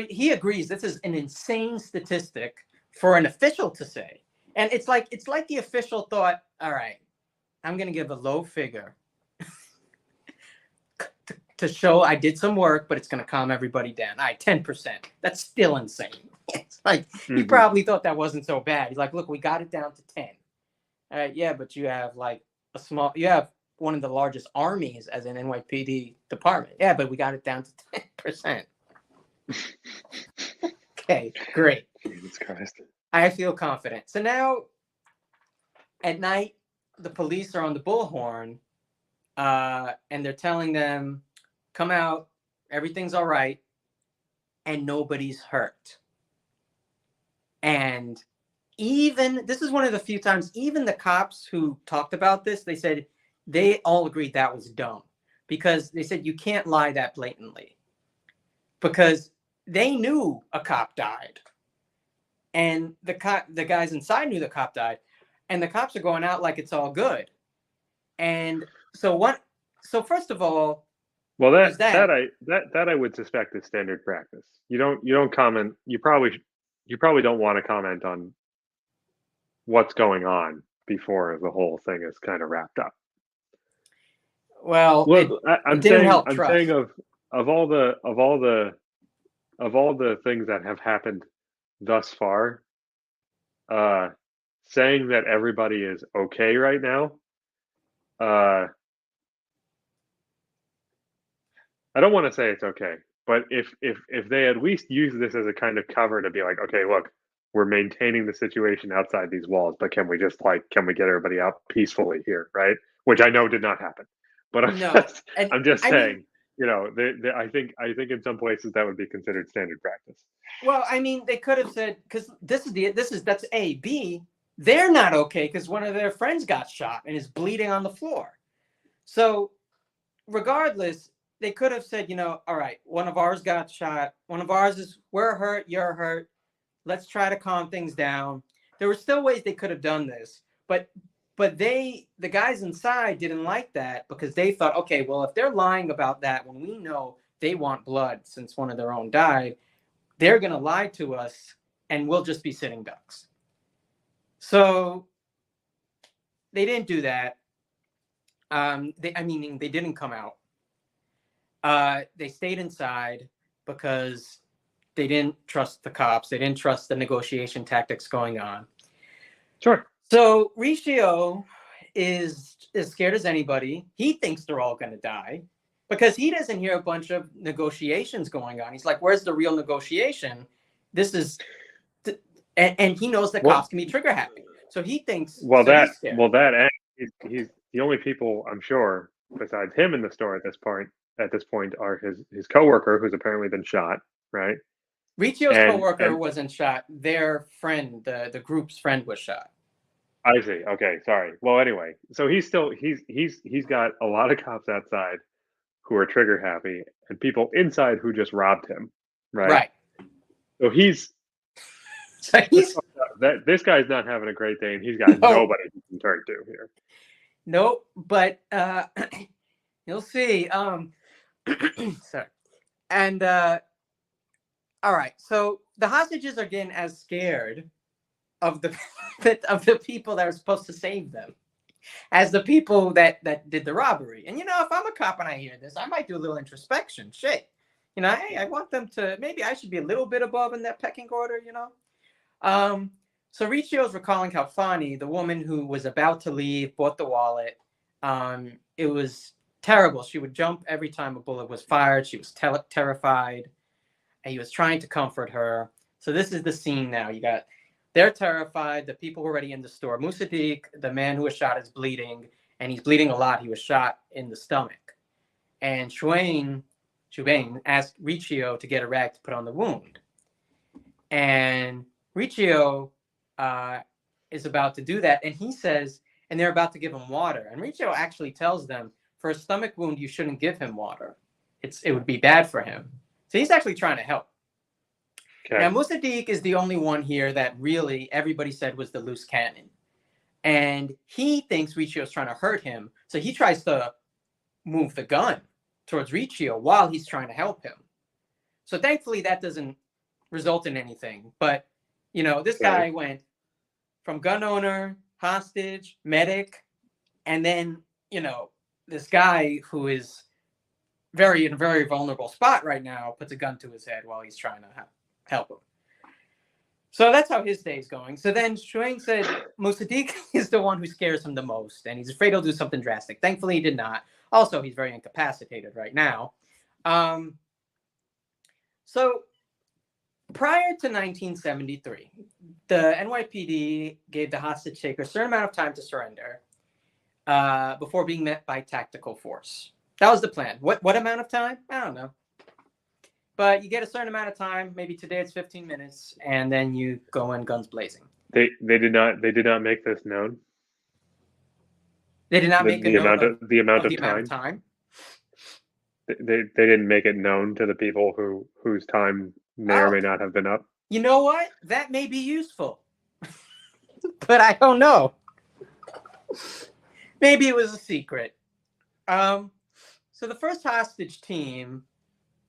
he agrees this is an insane statistic for an official to say. And it's like the official thought, all right, I'm going to give a low figure to show I did some work, but it's going to calm everybody down. All right, 10%. That's still insane. It's like, he probably thought that wasn't so bad. He's like, look, we got it down to 10. All right, yeah, but you have like you have one of the largest armies as an NYPD department. Yeah, but we got it down to 10%. Okay, great. Jesus Christ. I feel confident. So now at night, the police are on the bullhorn, and they're telling them, come out, everything's all right, and nobody's hurt. And this is one of the few times, even the cops who talked about this, they said they all agreed that was dumb, because they said you can't lie that blatantly, because they knew a cop died, and the guys inside knew the cop died, and the cops are going out like it's all good. And so first of all, well, that I would suspect is standard practice. You don't comment. You probably don't want to comment on what's going on before the whole thing is kind of wrapped up. Well, I'm saying of all the things that have happened thus far, saying that everybody is okay right now, I don't want to say it's okay, but if they at least use this as a kind of cover to be like, okay, look, we're maintaining the situation outside these walls, but can we get everybody out peacefully here, right? Which I know did not happen, but I'm just saying, I think in some places that would be considered standard practice. Well, I mean, they could have said, because that's A. B, they're not okay because one of their friends got shot and is bleeding on the floor. So regardless, they could have said, all right, one of ours got shot. One of ours we're hurt, you're hurt. Let's try to calm things down. There were still ways they could have done this, but the guys inside didn't like that, because they thought, okay, well, if they're lying about that when we know they want blood since one of their own died, they're going to lie to us and we'll just be sitting ducks. So they didn't do that. They didn't come out. They stayed inside because they didn't trust the cops. They didn't trust the negotiation tactics going on. Sure. So Riccio is as scared as anybody. He thinks they're all going to die because he doesn't hear a bunch of negotiations going on. He's like, where's the real negotiation? And he knows that cops can be trigger happy. So he thinks, he's the only people, I'm sure, besides him in the store at this point are his coworker, who's apparently been shot, right? Riccio's coworker wasn't shot. Their friend, the group's friend, was shot. I see. Okay, sorry. Well, anyway, so he's got a lot of cops outside who are trigger happy, and people inside who just robbed him, right? Right. So this guy's not having a great day, and he's got nobody he can turn to here. Nope, but you'll see. Sorry. And all right, so the hostages are getting as scared of the people that are supposed to save them as the people that did the robbery. And if I'm a cop and I hear this, I might do a little introspection. Shit, hey, I want them to, maybe I should be a little bit above in that pecking order. So Riccio's recalling how Fani, the woman who was about to leave, bought the wallet. It was terrible. She would jump every time a bullet was fired. She was terrified, and he was trying to comfort her. So this is the scene now. They're terrified. The people were already in the store. Musadik, the man who was shot, is bleeding, and he's bleeding a lot. He was shot in the stomach. And Shubain asked Riccio to get a rag to put on the wound. And Riccio is about to do that, and he says, and they're about to give him water. And Riccio actually tells them, for a stomach wound, you shouldn't give him water. It would be bad for him. So he's actually trying to help. Okay. Now, Musadik is the only one here that really everybody said was the loose cannon. And he thinks Riccio is trying to hurt him. So he tries to move the gun towards Riccio while he's trying to help him. So thankfully, that doesn't result in anything. But, this guy went from gun owner, hostage, medic, and then, this guy who is in a very vulnerable spot right now puts a gun to his head while he's trying to help him. So that's how his day's going. So then Shuang said Musaddiq is the one who scares him the most, and he's afraid he'll do something drastic. Thankfully, he did not. Also, he's very incapacitated right now. So prior to 1973, the NYPD gave the hostage taker a certain amount of time to surrender before being met by tactical force. That was the plan. What amount of time? I don't know. But you get a certain amount of time. Maybe today it's 15 minutes, and then you go in guns blazing. They did not make this known. They did not make the amount of time. They didn't make it known to the people whose time may or may not have been up. You know what? That may be useful, but I don't know. Maybe it was a secret. So the first hostage team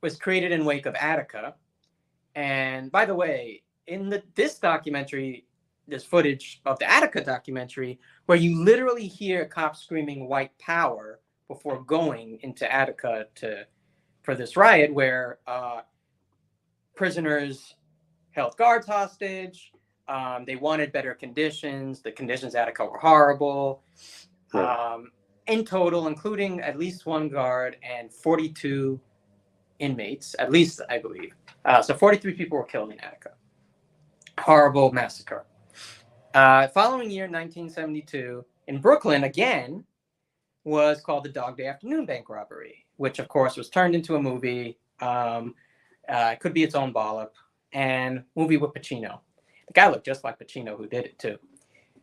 was created in wake of Attica, and by the way, in this documentary, there's footage of the Attica documentary where you literally hear cops screaming "white power" before going into Attica for this riot, where prisoners held guards hostage. They wanted better conditions. The conditions at Attica were horrible. Right. In total, including at least one guard and 42 inmates, at least I believe. So 43 people were killed in Attica. Horrible massacre. Following year, 1972, in Brooklyn, again, was called the Dog Day Afternoon Bank Robbery, which, of course, was turned into a movie. It could be its own Bolic, and movie with Pacino. The guy looked just like Pacino who did it, too,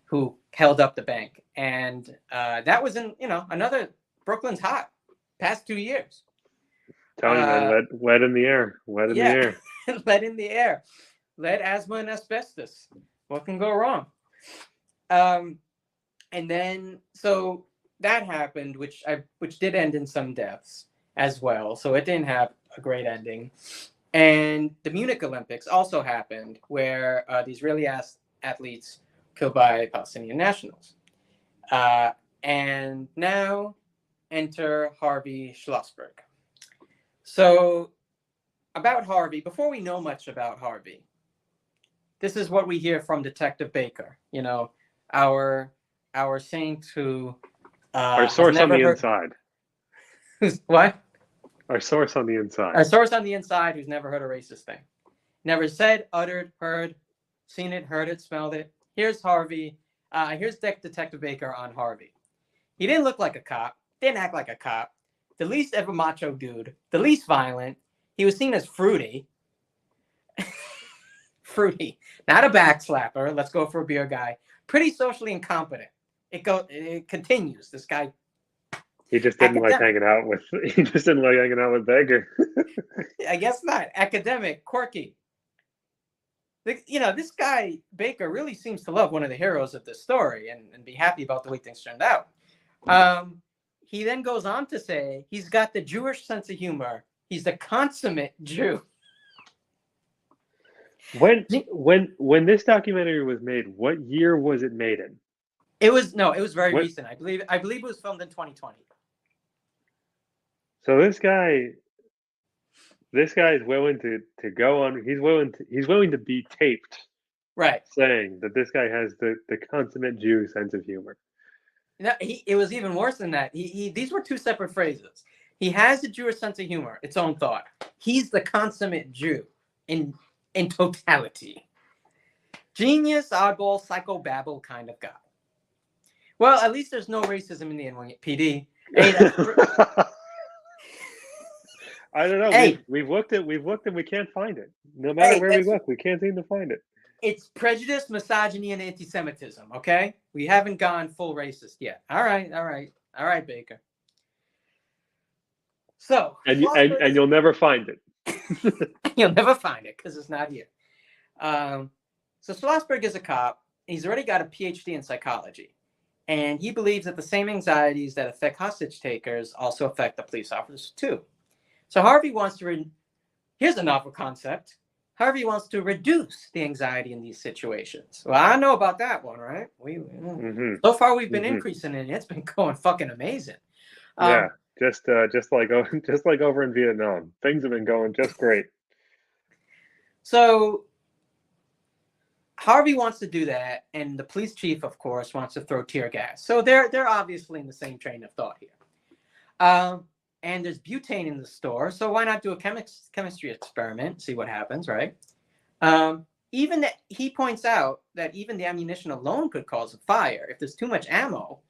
who held up the bank. And that was in, another Brooklyn's hot past 2 years. Telling you, man, lead in the air. Lead in the air. Lead in the air. Lead, asthma, and asbestos. What can go wrong? And then, so that happened, which did end in some deaths as well. So it didn't have a great ending. And the Munich Olympics also happened, where the Israeli athletes killed by Palestinian nationals. And now enter Harvey Schlossberg. So about Harvey, before we know much about Harvey, this is what we hear from Detective Baker, our saint who our source on the inside. Who's what? Our source on the inside. Our source on the inside who's never heard a racist thing. Never said, uttered, heard, seen it, heard it, smelled it. Here's Harvey. Here's Detective Baker on Harvey. He didn't look like a cop. Didn't act like a cop. The least ever macho dude. The least violent. He was seen as fruity. Fruity. Not a backslapper. Let's go for a beer guy. Pretty socially incompetent. It continues. This guy. He just didn't like hanging out with. He just didn't like hanging out with Baker. I guess not. Academic, quirky. This guy Baker really seems to love one of the heroes of this story and be happy about the way things turned out. He then goes on to say he's got the Jewish sense of humor. He's the consummate Jew. When this documentary was made, what year was it made in? It was very recent. I believe it was filmed in 2020. So this guy is willing to go on. He's willing to be taped, right? Saying that this guy has the consummate Jew sense of humor. No, it was even worse than that. These were two separate phrases. He has a Jewish sense of humor, its own thought. He's the consummate Jew in totality. Genius, oddball, psychobabble kind of guy. Well, at least there's no racism in the NYPD. Hey, I don't know. Hey, we've looked and we can't find it. No matter where we look, we can't seem to find it. It's prejudice, misogyny, and anti-Semitism, okay? We haven't gone full racist yet. All right, Baker. So and you'll never find it. You'll never find it because it's not here. So Schlossberg is a cop. He's already got a PhD in psychology. And he believes that the same anxieties that affect hostage takers also affect the police officers too. So Harvey wants to, here's a novel concept. Harvey wants to reduce the anxiety in these situations. Well, I know about that one, right? So far we've been increasing it. It's been going fucking amazing. Yeah, just like over in Vietnam, things have been going just great. So Harvey wants to do that, and the police chief, of course, wants to throw tear gas. So they're obviously in the same train of thought here. And there's butane in the store, so why not do a chemistry experiment, see what happens, right? Even that he points out that even the ammunition alone could cause a fire. If there's too much ammo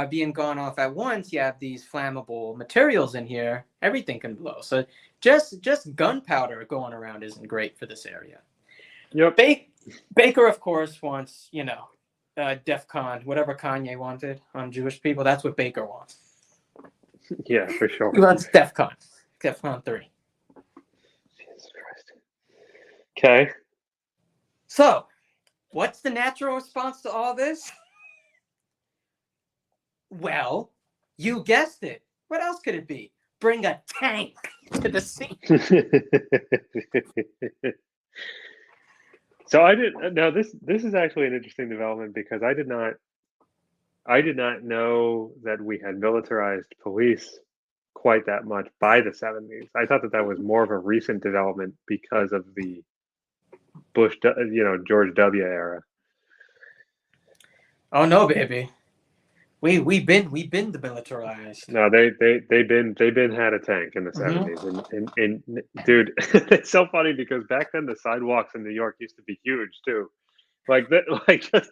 being gone off at once, you have these flammable materials in here, everything can blow. So just gunpowder going around isn't great for this area. Yep. Baker, of course, wants, DEF CON, whatever Kanye wanted on Jewish people. That's what Baker wants. Yeah, for sure. He wants DEF CON 3. Jesus Christ. Okay. So, what's the natural response to all this? Well, you guessed it. What else could it be? Bring a tank to the scene. So I didn't. Now this is actually an interesting development because I did not know that we had militarized police quite that much by the 70s. I thought that was more of a recent development because of the Bush, George W. era. Oh no, baby. We've been demilitarized. No, they've been had a tank in the 70s, and dude, it's so funny because back then the sidewalks in New York used to be huge too. Like that, like just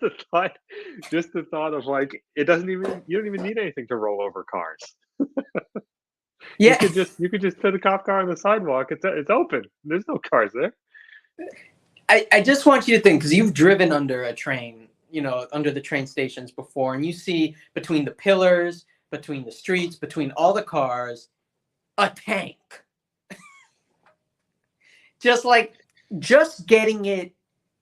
the thought of like you don't even need anything to roll over cars. Yeah, you could just put a cop car on the sidewalk. It's open. There's no cars there. I just want you to think, because you've driven under a train, under the train stations before, and you see between the pillars, between the streets, between all the cars, a tank. just getting it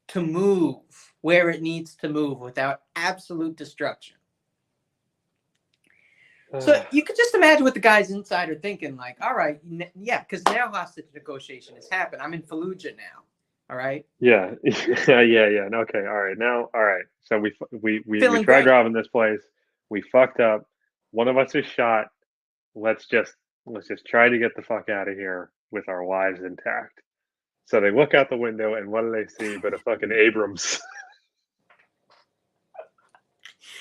to move where it needs to move without absolute destruction. So you could just imagine what the guys inside are thinking, like, all right, yeah, because now hostage negotiation has happened. I'm in Fallujah now. All right. Yeah. Yeah. Okay. All right. Now, all right. So we tried robbing this place. We fucked up. One of us is shot. Let's just try to get the fuck out of here with our lives intact. So they look out the window, and what do they see but a fucking Abrams?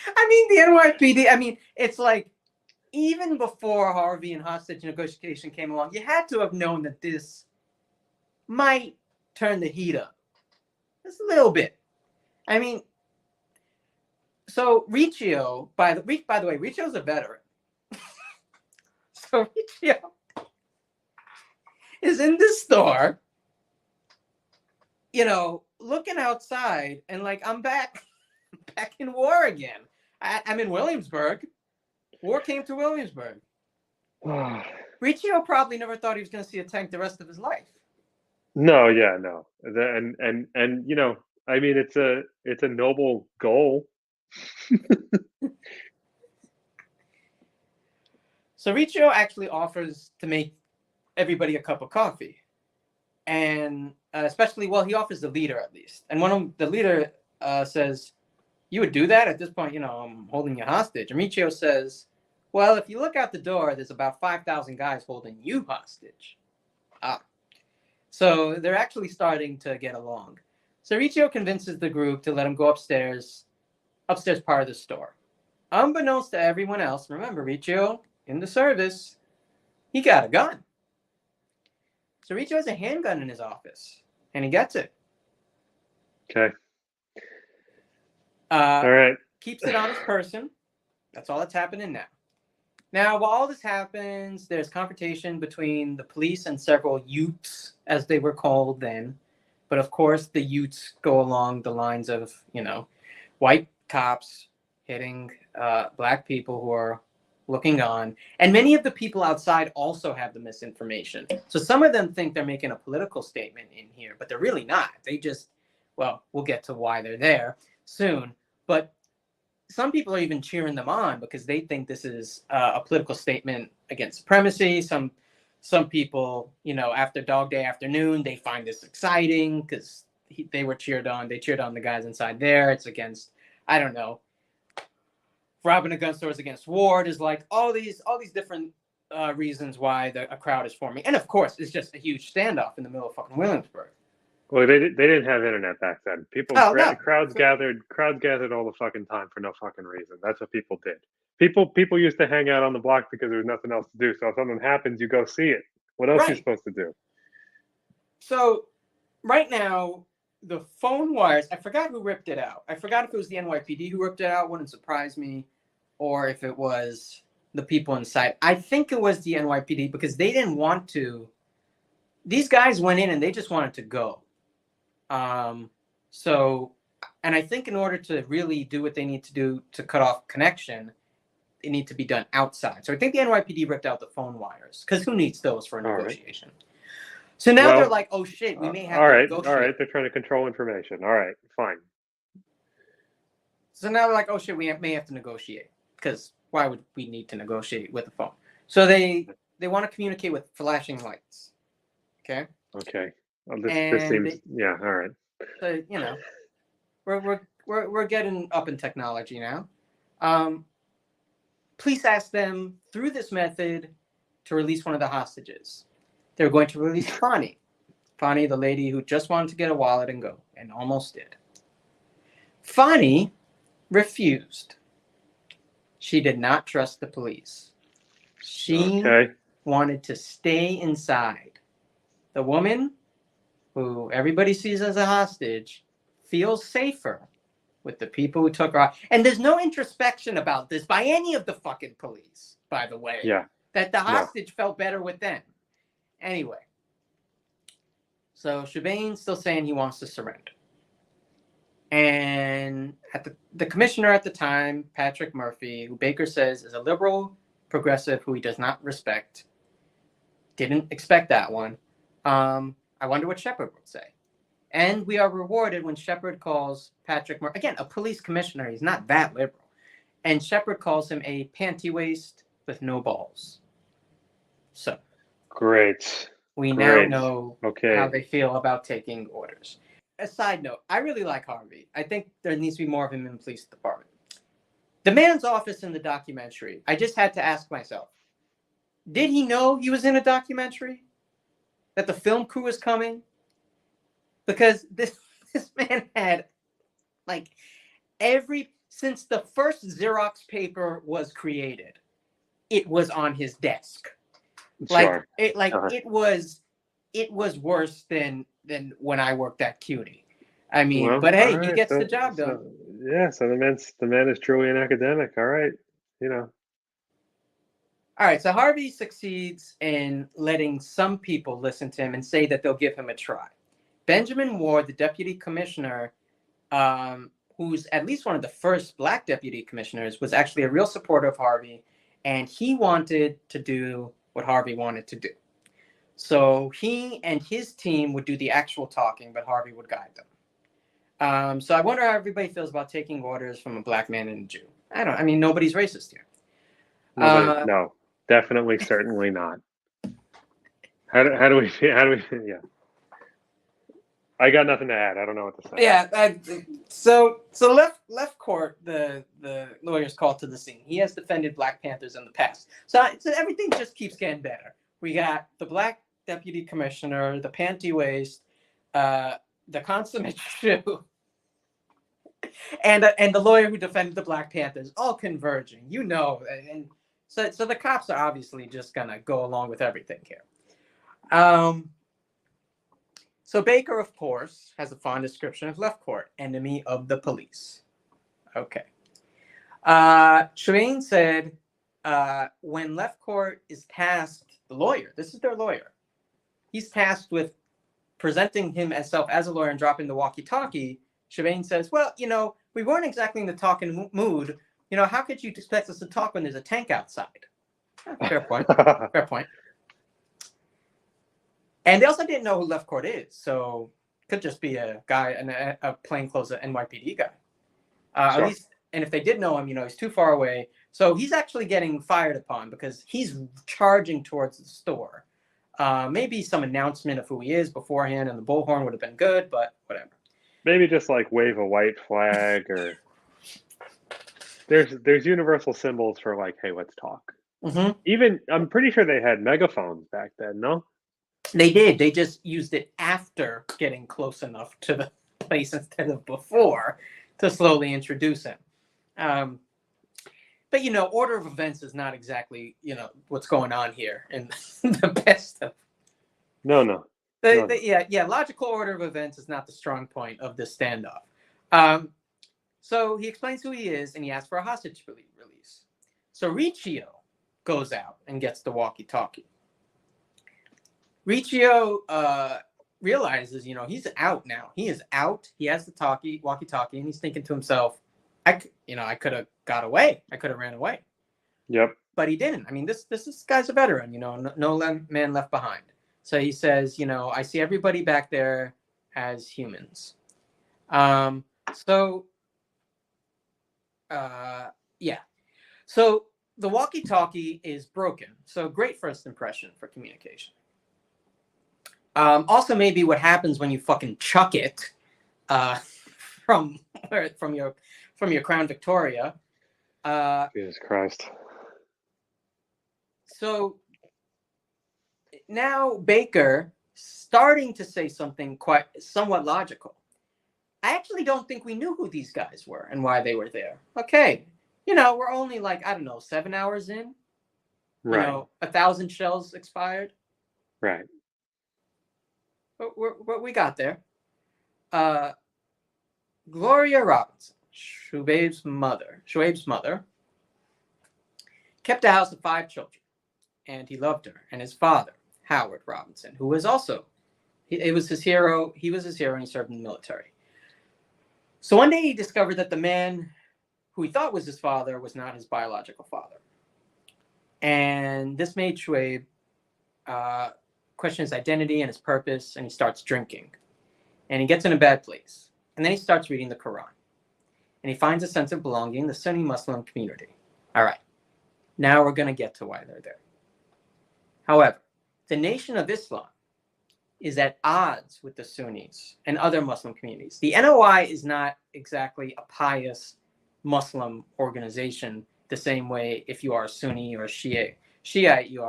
I mean, the NYPD. I mean, it's like even before Harvey and hostage negotiation came along, you had to have known that this might turn the heat up just a little bit. I mean, so Riccio, by the way, Riccio's a veteran. So Riccio is in the store, looking outside, and like, I'm back in war again. I'm in Williamsburg. War came to Williamsburg. Riccio probably never thought he was going to see a tank the rest of his life. No, yeah, no. And I mean, it's a noble goal. So Riccio actually offers to make everybody a cup of coffee, and especially, he offers the leader at least. And the leader says, "You would do that at this point? I'm holding you hostage." And Riccio says, "Well, if you look out the door, there's about 5,000 guys holding you hostage." So they're actually starting to get along. So Riccio convinces the group to let him go upstairs part of the store. Unbeknownst to everyone else, remember, Riccio, in the service, he got a gun. So Riccio has a handgun in his office, and he gets it. Okay. All right. Keeps it on his person. That's all that's happening now. Now, while all this happens, there's confrontation between the police and several Utes, as they were called then. But of course, the Utes go along the lines of, white cops hitting black people who are looking on. And many of the people outside also have the misinformation. So some of them think they're making a political statement in here, but they're really not. They just, we'll get to why they're there soon. But some people are even cheering them on because they think this is a political statement against supremacy. Some people, after Dog Day Afternoon, they find this exciting because they were cheered on. They cheered on the guys inside there. It's against, I don't know, robbing a gun store is against war. There's like all these different reasons why a crowd is forming. And of course, it's just a huge standoff in the middle of fucking Williamsburg. Well, they didn't have internet back then. People Oh no. crowds gathered all the fucking time for no fucking reason. That's what people did. People used to hang out on the block because there was nothing else to do. So if something happens, you go see it. What else are you Right. supposed to do? So right now, the phone wires, I forgot who ripped it out. I forgot if it was the NYPD who ripped it out, wouldn't surprise me, or if it was the people inside. I think it was the NYPD because they didn't want to. These guys went in and they just wanted to go. So, and I think in order to really do what they need to do to cut off connection, it needs to be done outside. So I think the NYPD ripped out the phone wires because who needs those for a negotiation? Right. So now they're like, oh shit, we may have to negotiate. All right, they're trying to control information. All right, fine. So now they're like, oh shit, we may have to negotiate because why would we need to negotiate with a phone? So they want to communicate with flashing lights. Okay. Okay. Well, this seems yeah. All right. So you know, we're getting up in technology now. Police asked them through this method to release one of the hostages. They were going to release Fani, the lady who just wanted to get a wallet and go, and almost did. Fani refused. She did not trust the police. She wanted to stay inside. The woman, who everybody sees as a hostage, feels safer with the people who took her out. And there's no introspection about this by any of the fucking police, by the way. Yeah. That the hostage felt better with them. Anyway. So Shubain's still saying he wants to surrender. And at the commissioner at the time, Patrick Murphy, who Baker says is a liberal progressive who he does not respect, didn't expect that one. I wonder what Shepard would say. And we are rewarded when Shepard calls Patrick Murphy, again, a police commissioner, he's not that liberal. And Shepard calls him a panty waist with no balls. So. Great. We now know how they feel about taking orders. A side note, I really like Harvey. I think there needs to be more of him in the police department. The man's office in the documentary, I just had to ask myself, did he know he was in a documentary? That the film crew was coming? Because this man had, like, since the first Xerox paper was created, it was on his desk. Sure. It was worse than when I worked at CUNY. I mean, but hey, he gets the job done. So the man is truly an academic. All right, you know. All right, so Harvey succeeds in letting some people listen to him and say that they'll give him a try. Benjamin Ward, the deputy commissioner, who's at least one of the first black deputy commissioners, was actually a real supporter of Harvey, and he wanted to do what Harvey wanted to do. So he and his team would do the actual talking, but Harvey would guide them. So I wonder how everybody feels about taking orders from a black man and a Jew. I mean, nobody's racist here. No, definitely, certainly not. How do we? Yeah. I got nothing to add. I don't know what to say. Yeah. So left court, the lawyer's called to the scene. He has defended Black Panthers in the past. So everything just keeps getting better. We got the black deputy commissioner, the panty waist, the consummate shoe, and the lawyer who defended the Black Panthers, all converging. And so the cops are obviously just gonna go along with everything here. So Baker, of course, has a fond description of left court, enemy of the police. Okay. Shubain said when left court is tasked, the lawyer, this is their lawyer, he's tasked with presenting himself as a lawyer and dropping the walkie-talkie. Shubain says, well, we weren't exactly in the talking mood. How could you expect us to talk when there's a tank outside? Fair point. Fair point. And they also didn't know who left court is, so could just be a guy, a plainclothes NYPD guy. Sure. At least, and if they did know him, he's too far away. So he's actually getting fired upon because he's charging towards the store. Maybe some announcement of who he is beforehand, and the bullhorn would have been good, but whatever. Maybe just like wave a white flag, or there's universal symbols for like, hey, let's talk. Mm-hmm. Even I'm pretty sure they had megaphones back then. No. They did. They just used it after getting close enough to the place instead of before to slowly introduce him. But order of events is not exactly what's going on here in the best of. No. Yeah. Logical order of events is not the strong point of this standoff. So he explains who he is, and he asks for a hostage release. So Riccio goes out and gets the walkie-talkie. Riccio realizes, he's out now. He is out. He has the walkie-talkie, and he's thinking to himself, I could have got away. I could have ran away. Yep. But he didn't. I mean, this guy's a veteran, no man left behind. So he says, I see everybody back there as humans. So the walkie-talkie is broken. So great first impression for communication. Also, maybe what happens when you fucking chuck it from your Crown Victoria. Jesus Christ. So now Baker starting to say something somewhat logical. I actually don't think we knew who these guys were and why they were there. Okay, we're only 7 hours in. Right. 1,000 shells expired. Right. But we got there. Gloria Robinson, Shoaib's mother, kept a house of 5 children, and he loved her. And his father, Howard Robinson, who was also, he was his hero, and he served in the military. So one day he discovered that the man who he thought was his father was not his biological father. And this made Shoaib question his identity and his purpose, and he starts drinking. And he gets in a bad place. And then he starts reading the Quran. And he finds a sense of belonging in the Sunni Muslim community. All right. Now we're going to get to why they're there. However, the Nation of Islam is at odds with the Sunnis and other Muslim communities. The NOI is not exactly a pious Muslim organization the same way if you are a Sunni or a Shiite. Shiite, you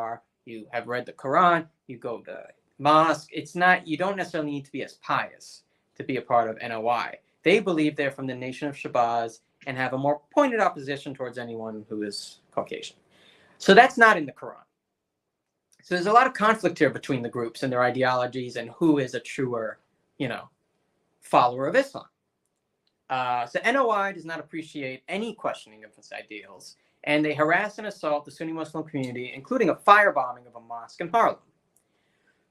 have read the Quran, you go to mosque. It's not, you don't necessarily need to be as pious to be a part of NOI. They believe they're from the nation of Shabazz and have a more pointed opposition towards anyone who is Caucasian. So that's not in the Quran. So there's a lot of conflict here between the groups and their ideologies and who is a truer, follower of Islam. So NOI does not appreciate any questioning of its ideals, and they harass and assault the Sunni Muslim community, including a firebombing of a mosque in Harlem.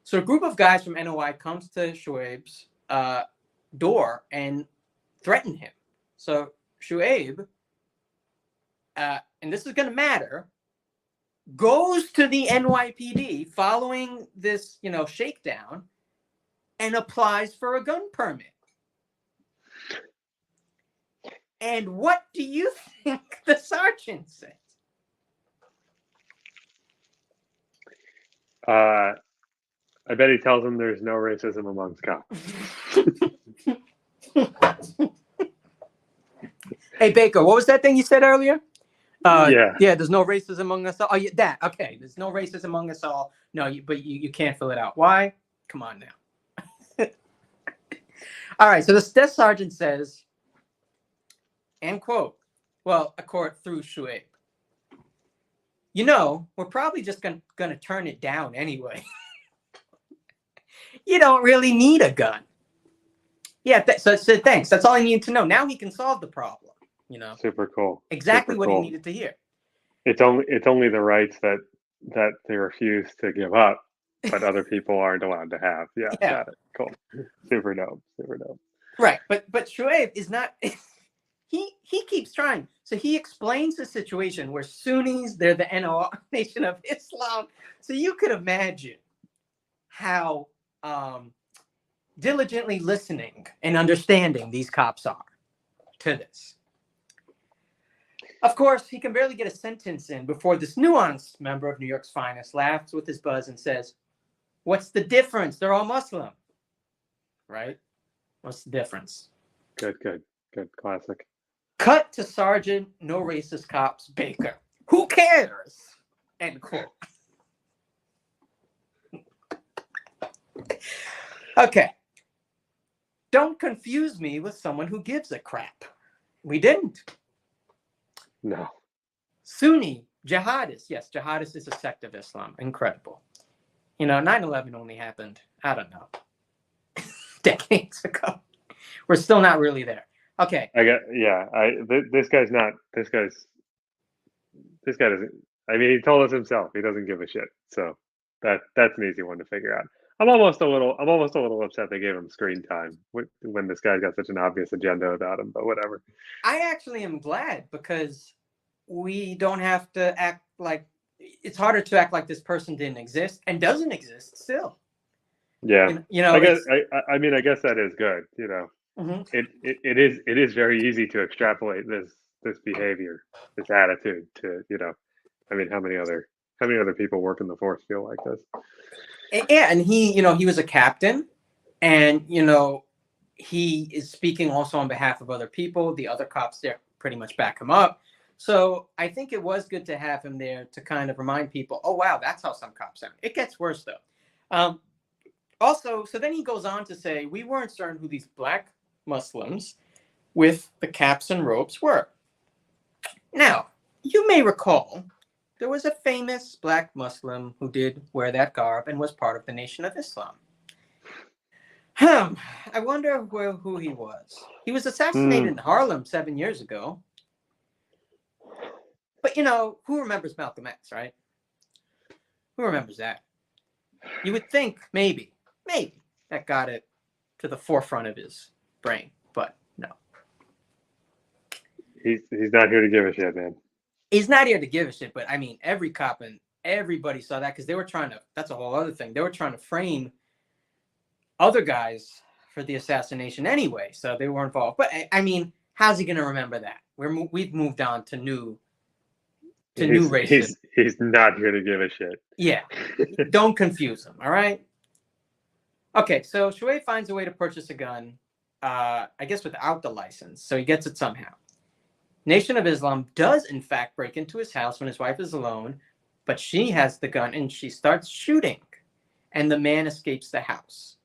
So a group of guys from NOI comes to Shoaib's door and threaten him. So Shoaib, and this is going to matter, goes to the NYPD following this, shakedown and applies for a gun permit. And what do you think the sergeant said? I bet he tells him there's no racism amongst cops. Hey, Baker, what was that thing you said earlier? Yeah, there's no racism among us all. Oh, yeah, that. Okay, there's no racism among us all. No, but you can't fill it out. Why? Come on now. All right, so the desk sergeant says, and quote, well, a court through Shoaib, we're probably just going to turn it down anyway. You don't really need a gun. Yeah, so thanks. That's all I need to know. Now he can solve the problem. super cool. Exactly Super what cool. he needed to hear. It's only the rights that they refuse to give up, but other people aren't allowed to have. Yeah. Got it. Cool. Super dope. Right, but Shoaib is not. He keeps trying. So he explains the situation where Sunnis, they're the Nation of Islam. So you could imagine how diligently listening and understanding these cops are to this. Of course, he can barely get a sentence in before this nuanced member of New York's finest laughs with his buzz and says, "What's the difference? They're all Muslim." Right? What's the difference? Good. Classic. Cut to Sergeant No Racist Cops Baker. Who cares? End quote. Okay. Don't confuse me with someone who gives a crap. We didn't. No. Sunni jihadists. Yes, jihadists is a sect of Islam. Incredible. 9/11 only happened, I don't know, decades ago. We're still not really there. Okay. This guy doesn't. I mean, he told us himself he doesn't give a shit. So that's an easy one to figure out. I'm almost a little upset they gave him screen time when this guy's got such an obvious agenda about him. But whatever. I actually am glad because we don't have to act like it's harder to act like this person didn't exist and doesn't exist still. Yeah. I guess that is good. Mhm. It is very easy to extrapolate this behavior, this attitude to I mean, how many other people work in the force feel like this? Yeah, and he was a captain, and he is speaking also on behalf of other people. The other cops there pretty much back him up. So I think it was good to have him there to kind of remind people, oh wow, that's how some cops sound. It gets worse though. Also, so then he goes on to say, we weren't certain who these black Muslims with the caps and robes were. Now, you may recall there was a famous black Muslim who did wear that garb and was part of the Nation of Islam. I wonder who he was. He was assassinated in Harlem 7 years ago. But who remembers Malcolm X, right? Who remembers that? You would think maybe that got it to the forefront of his brain, but no. He's not here to give a shit, man. He's not here to give a shit, but I mean, every cop and everybody saw that because they were trying to, that's a whole other thing. They were trying to frame other guys for the assassination anyway, so they were involved. But I mean, how's he going to remember that? We've moved on to new racism. He's not here to give a shit. Yeah. Don't confuse him, all right? Okay, so Shuaib finds a way to purchase a gun, I guess without the license, so he gets it somehow. Nation of Islam does, in fact, break into his house when his wife is alone, but she has the gun and she starts shooting, and the man escapes the house.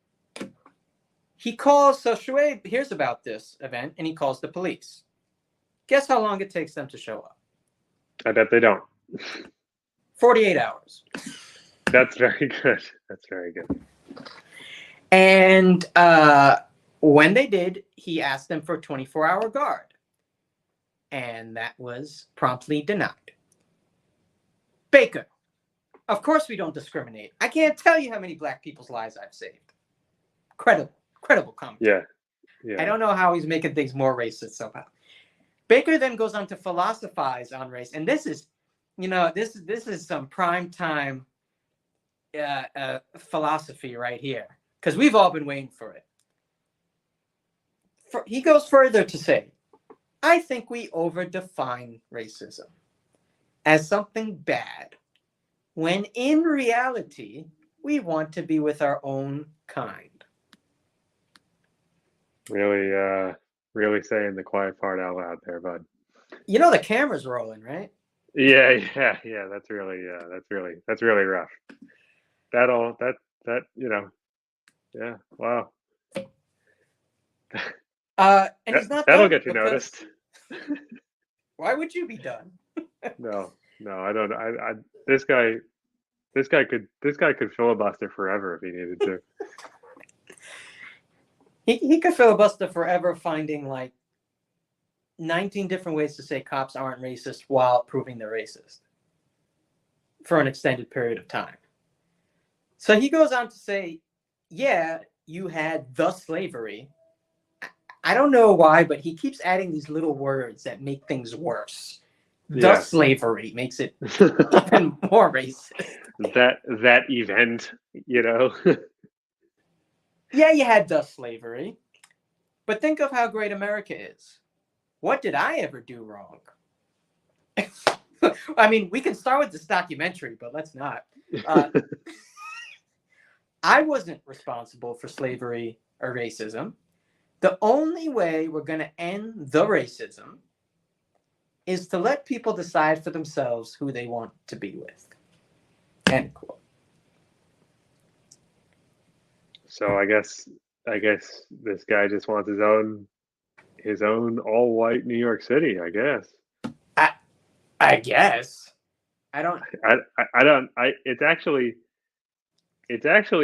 So Shuaib hears about this event, and he calls the police. Guess how long it takes them to show up? I bet they don't. 48 hours. That's very good. That's very good. And when they did, he asked them for a 24-hour guard. And that was promptly denied. Baker. Of course we don't discriminate. I can't tell you how many black people's lives I've saved. Credible comment. Yeah. I don't know how he's making things more racist somehow. Baker then goes on to philosophize on race. And this is, this is some prime time philosophy right here. Because we've all been waiting for it. He goes further to say, I think we overdefine racism as something bad, when in reality, we want to be with our own kind. Really saying the quiet part out loud there, bud. The camera's rolling, right? Yeah. That's really rough. Yeah. Wow. And he's not that'll done get you noticed. Why would you be done? No, I don't. This guy could filibuster forever if he needed to. He could filibuster forever, finding like 19 different ways to say cops aren't racist while proving they're racist for an extended period of time. So he goes on to say, yeah, you had the slavery. I don't know why, but he keeps adding these little words that make things worse. The slavery makes it even more racist. That event, Yeah, you had the slavery. But think of how great America is. What did I ever do wrong? I mean, we can start with this documentary, but let's not. I wasn't responsible for slavery or racism. The only way we're going to end the racism is to let people decide for themselves who they want to be with. End quote. So I guess this guy just wants his own all white New York City. I guess. I I guess. I don't. I don't. It's actually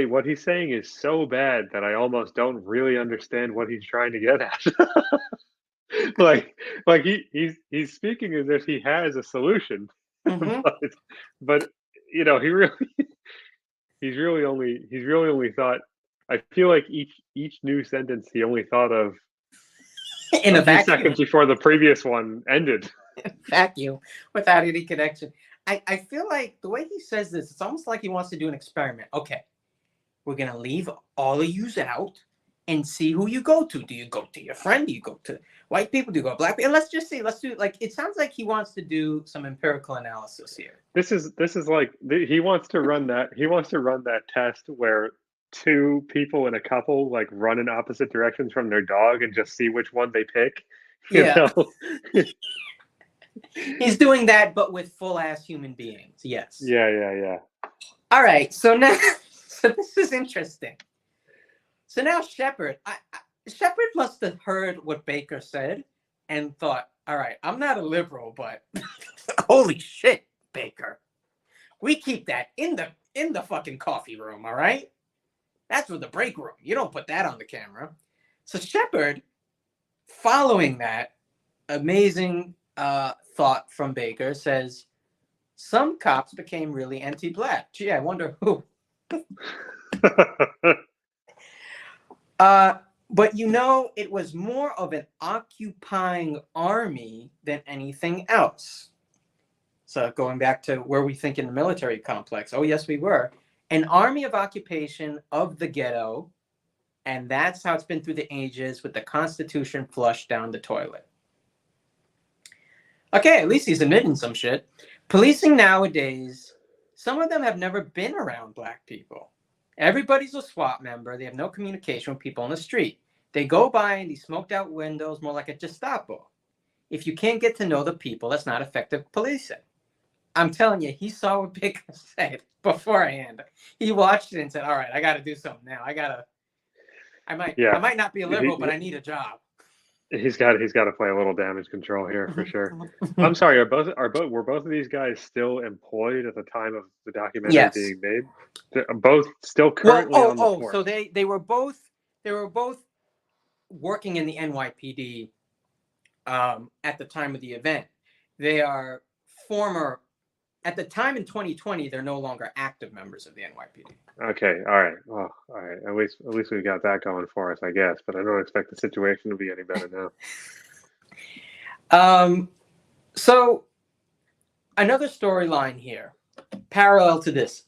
what he's saying is so bad that I almost don't really understand what he's trying to get at. like he's speaking as if he has a solution, Mhm. but but he really he's really only thought. I feel like each new sentence he only thought of In a a few vacuum. seconds before the previous one ended. Vacuum without any connection. I feel like the way he says this, it's almost like he wants to do an experiment. Okay, we're gonna leave all of yous out and see who you go to. Do you go to your friend? Do you go to white people? Do you go to black people? And let's just see. Let's do like it sounds like he wants to do some empirical analysis here. This is like he wants to run that test where two people in a couple like run in opposite directions from their dog and just see which one they pick. You Yeah, know? he's doing that, but with full ass human beings. Yes. Yeah. All right. So now, so this is interesting. So now Shepard, Shepard must have heard what Baker said and thought, all right, I'm not a liberal, but holy shit, Baker. We keep that in the fucking coffee room, all right? That's for the break room. You don't put that on the camera. So Shepard, following that amazing thought from Baker, says, some cops became really anti-black. Gee, I wonder who. But it was more of an occupying army than anything else. So going back to where we think in the military complex, oh yes, we were an army of occupation of the ghetto, and that's how it's been through the ages with the Constitution flushed down the toilet. Okay, at least he's admitting some shit. Policing nowadays, some of them have never been around black people. Everybody's a SWAT member. They have no communication with people on the street. They go by in these smoked out windows, more like a Gestapo. If you can't get to know the people, that's not effective policing. I'm telling you, he saw what Baker said beforehand. He watched it and said, all right, I got to do something now. I Yeah. might not be a liberal, but I need a job. He's got to play a little damage control here for sure. I'm sorry. Were both of these guys still employed at the time of the documentary Yes. being made? They're both still currently on the force. So they were both working in the NYPD at the time of the event. They are former. At the time in 2020, they're no longer active members of the NYPD. Okay, all right. Well, all right. At least we got that going for us, I guess. But I don't expect the situation to be any better now. So another storyline here, parallel to this,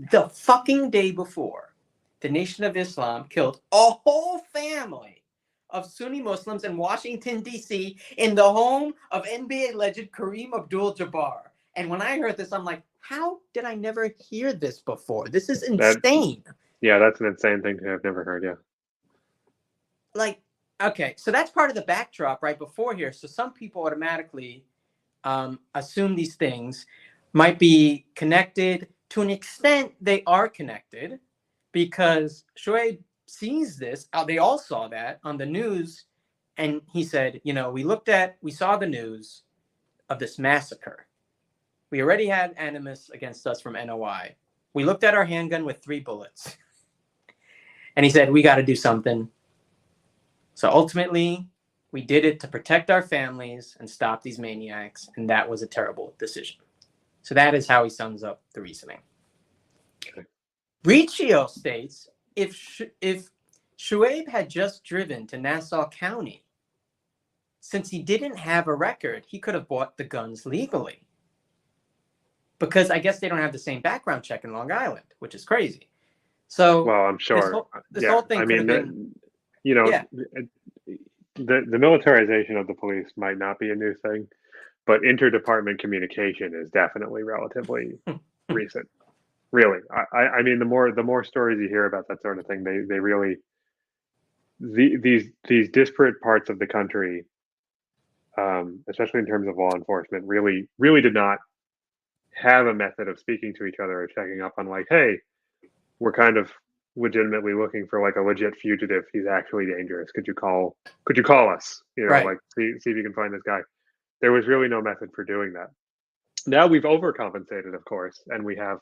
the fucking day before, the Nation of Islam killed a whole family of Sunni Muslims in Washington, D.C., in the home of NBA legend Kareem Abdul-Jabbar. And when I heard this, I'm like, how did I never hear this before? This is insane. That's an insane thing to have never heard, yeah. Like, okay, so that's part of the backdrop right before here. So some people automatically assume these things might be connected. To an extent, they are connected because Shoaib sees this. They all saw that on the news. And he said, we saw the news of this massacre. We already had animus against us from NOI. We looked at our handgun with 3 bullets. And he said, we got to do something. So ultimately, we did it to protect our families and stop these maniacs. And that was a terrible decision. So that is how he sums up the reasoning. Okay. Riccio states, if Shoaib had just driven to Nassau County, since he didn't have a record, he could have bought the guns legally. Because I guess they don't have the same background check in Long Island, which is crazy. So, well, I'm sure this whole thing could have been, the militarization of the police might not be a new thing, but interdepartment communication is definitely relatively recent. Really, I mean, the more stories you hear about that sort of thing, they really these disparate parts of the country, especially in terms of law enforcement, really did not have a method of speaking to each other or checking up on like, hey, we're kind of legitimately looking for like a legit fugitive. He's actually dangerous. Could you call us? Right. Like see if you can find this guy. There was really no method for doing that. Now we've overcompensated, of course, and we have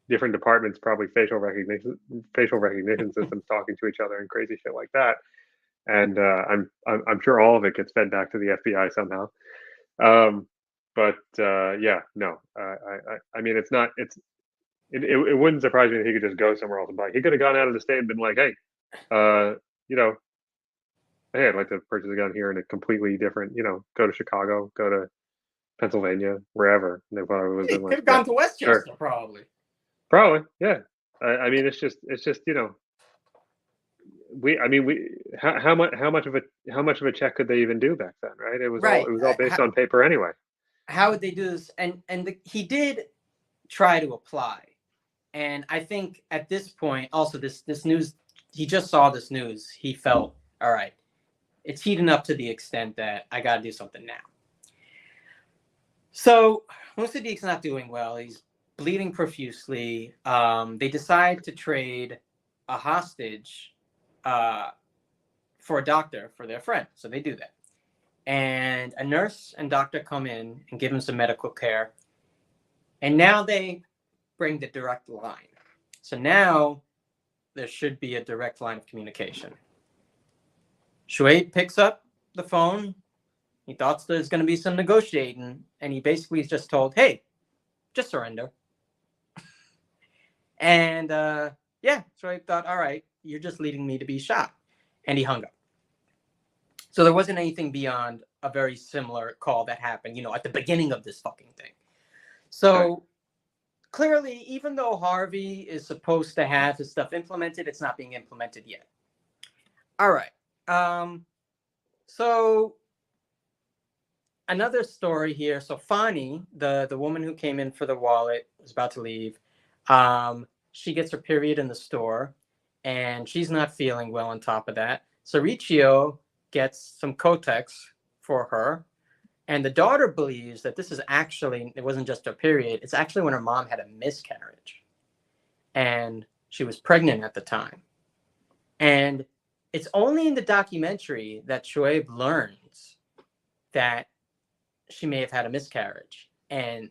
different departments, probably facial recognition systems talking to each other and crazy shit like that. And I'm sure all of it gets fed back to the FBI somehow. But yeah, no, I mean, it wouldn't surprise me if he could just go somewhere else and buy. He could have gone out of the state and been like, hey, you know, hey, I'd like to purchase a gun here in a completely different, go to Chicago, go to Pennsylvania, wherever. And they probably would have He been could like, have gone yeah, to Westchester, sure. probably. Probably, yeah. I mean, it's just, how much of a check could they even do back then, right? It was Right. all based on paper anyway. How would they do this? And he did try to apply, and I think at this point, also this news, he just saw this news. He felt, all right, it's heating up to the extent that I got to do something now. So Musaddiq's not doing well. He's bleeding profusely. They decide to trade a hostage for a doctor for their friend. So they do that. And a nurse and doctor come in and give him some medical care. And now they bring the direct line. So now there should be a direct line of communication. Shuaib picks up the phone. He thought there's going to be some negotiating. And he basically is just told, hey, just surrender. And yeah, Shuaib thought, all right, you're just leading me to be shot. And he hung up. So there wasn't anything beyond a very similar call that happened, at the beginning of this fucking thing. So clearly, even though Harvey is supposed to have his stuff implemented, it's not being implemented yet. All right. So another story here. So Fani, the woman who came in for the wallet, was about to leave. She gets her period in the store, and she's not feeling well on top of that. So Riccio gets some Kotex for her. And the daughter believes that this is actually, it wasn't just her period. It's actually when her mom had a miscarriage. And she was pregnant at the time. And it's only in the documentary that Shoaib learns that she may have had a miscarriage. And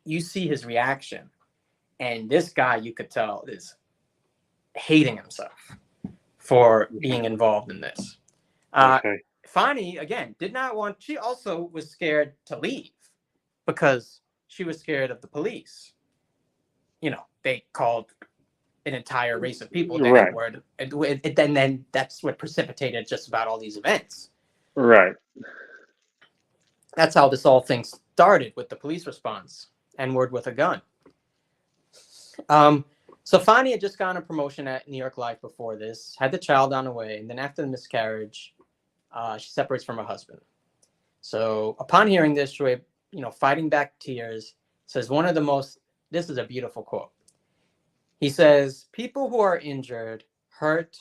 you see his reaction. And this guy, you could tell, is hating himself for being involved in this. Fani, again, did not want, she also was scared to leave because she was scared of the police. They called an entire race of people the N-word. And then that's what precipitated just about all these events. Right. That's how this whole thing started, with the police response. N-word with a gun. So Fani had just gotten a promotion at New York Life before this, had the child on the way, and then after the miscarriage, she separates from her husband. So upon hearing this, Shoaib, fighting back tears, says this is a beautiful quote. He says, people who are injured, hurt,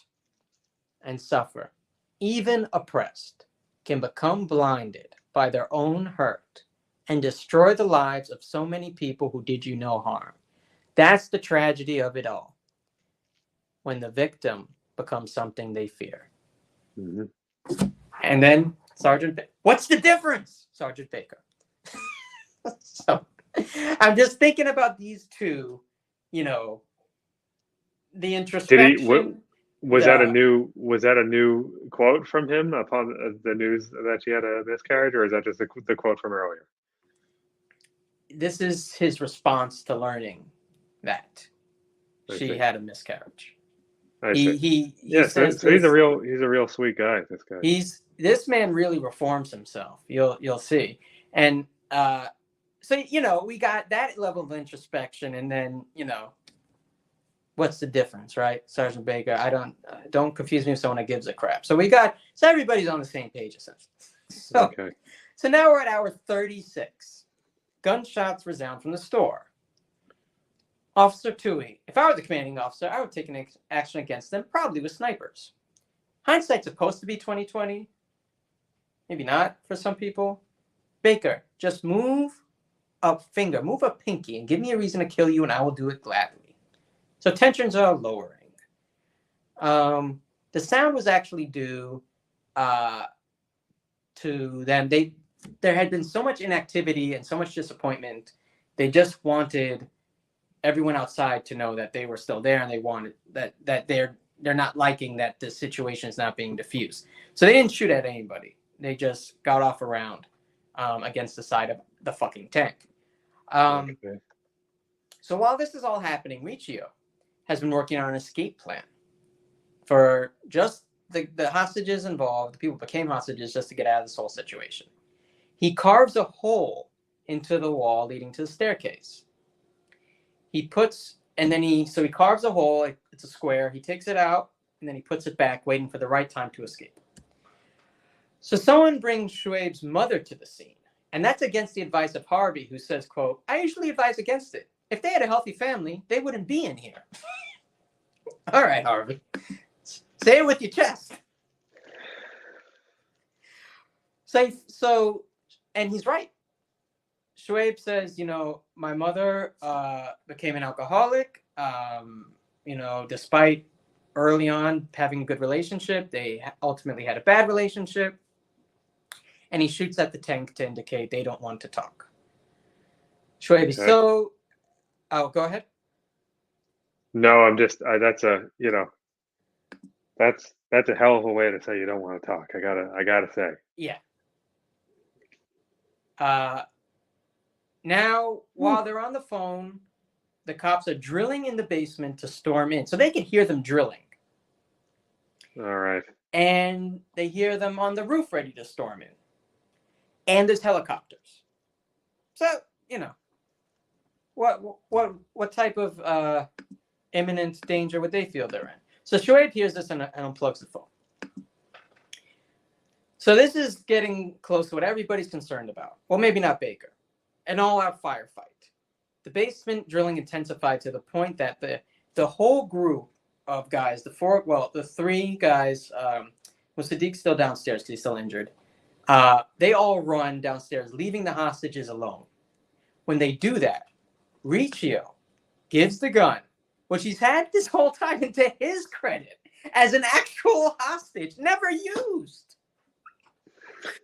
and suffer, even oppressed, can become blinded by their own hurt and destroy the lives of so many people who did you no harm. That's the tragedy of it all. When the victim becomes something they fear. Mm-hmm. And then what's the difference? Sergeant Baker. So I'm just thinking about these two, the introspection. Was that a new quote from him upon the news that she had a miscarriage, or is that just the quote from earlier? This is his response to learning that she had a miscarriage. He says so he's a real sweet guy. This guy. This man really reforms himself. You'll see. And so we got that level of introspection, and then what's the difference, right? Sergeant Baker, don't confuse me with someone that gives a crap. So everybody's on the same page essentially. So now we're at hour 36. Gunshots resound from the store. Officer Tui, if I were the commanding officer, I would take an action against them, probably with snipers. Hindsight's supposed to be 20/20. Maybe not for some people. Baker, just move a finger, move a pinky, and give me a reason to kill you, and I will do it gladly. So tensions are lowering. The sound was actually due to them. There had been so much inactivity and so much disappointment. They just wanted everyone outside to know that they were still there, and they wanted that they're not liking that the situation is not being diffused. So they didn't shoot at anybody. They just got off a round against the side of the fucking tank. Okay. So while this is all happening, Riccio has been working on an escape plan for just the hostages involved. The people became hostages just to get out of this whole situation. He carves a hole into the wall leading to the staircase. He carves a hole. It's a square. He takes it out, and then he puts it back, waiting for the right time to escape. So someone brings Shoaib's mother to the scene, and that's against the advice of Harvey, who says, quote, "I usually advise against it. If they had a healthy family, they wouldn't be in here." All right, Harvey. Say it with your chest. So, and he's right. Shoaib says, my mother became an alcoholic. Despite early on having a good relationship, they ultimately had a bad relationship. And he shoots at the tank to indicate they don't want to talk. Shoaib is so... Oh, go ahead. No, I'm just... that's a hell of a way to say you don't want to talk. I gotta say. Yeah. Now, while they're on the phone, the cops are drilling in the basement to storm in. So they can hear them drilling. All right. And they hear them on the roof ready to storm in. And there's helicopters. So, what type of imminent danger would they feel they're in? So Shoaib hears this and unplugs the phone. So this is getting close to what everybody's concerned about. Well, maybe not Baker. An all-out firefight. The basement drilling intensified to the point that the whole group of guys, the three guys, Sadiq's still downstairs because he's still injured. They all run downstairs, leaving the hostages alone. When they do that, Riccio gives the gun, which he's had this whole time, and to his credit, as an actual hostage, never used.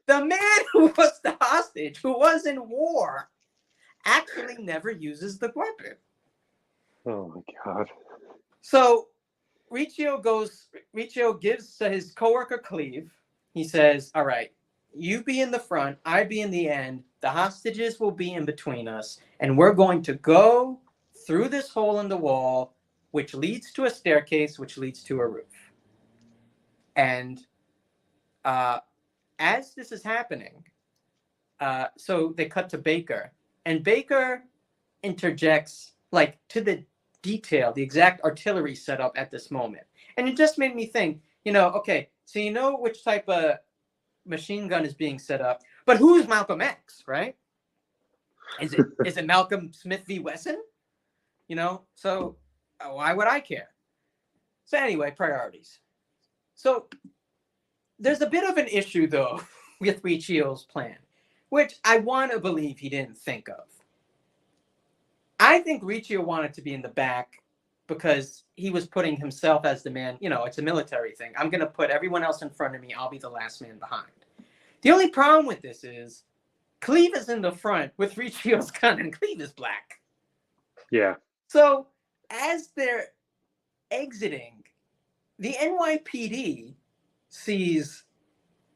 The man who was the hostage, who was in war, actually never uses the weapon. Oh my God. So Riccio gives to his coworker Cleve. He says, all right, you be in the front, I be in the end. The hostages will be in between us, and we're going to go through this hole in the wall, which leads to a staircase, which leads to a roof. And as this is happening, so they cut to Baker, and Baker interjects, like, to the detail, the exact artillery setup at this moment. And it just made me think, okay, so which type of machine gun is being set up, but who's Malcolm X, right? Is it Malcolm Smith v. Wesson? So why would I care? So anyway, priorities. So there's a bit of an issue, though, with Riccio's plan, which I want to believe he didn't think of. I think Riccio wanted to be in the back because he was putting himself as the man. It's a military thing. I'm going to put everyone else in front of me. I'll be the last man behind. The only problem with this is Cleve is in the front with Riccio's gun, and Cleve is black. Yeah. So as they're exiting, the NYPD sees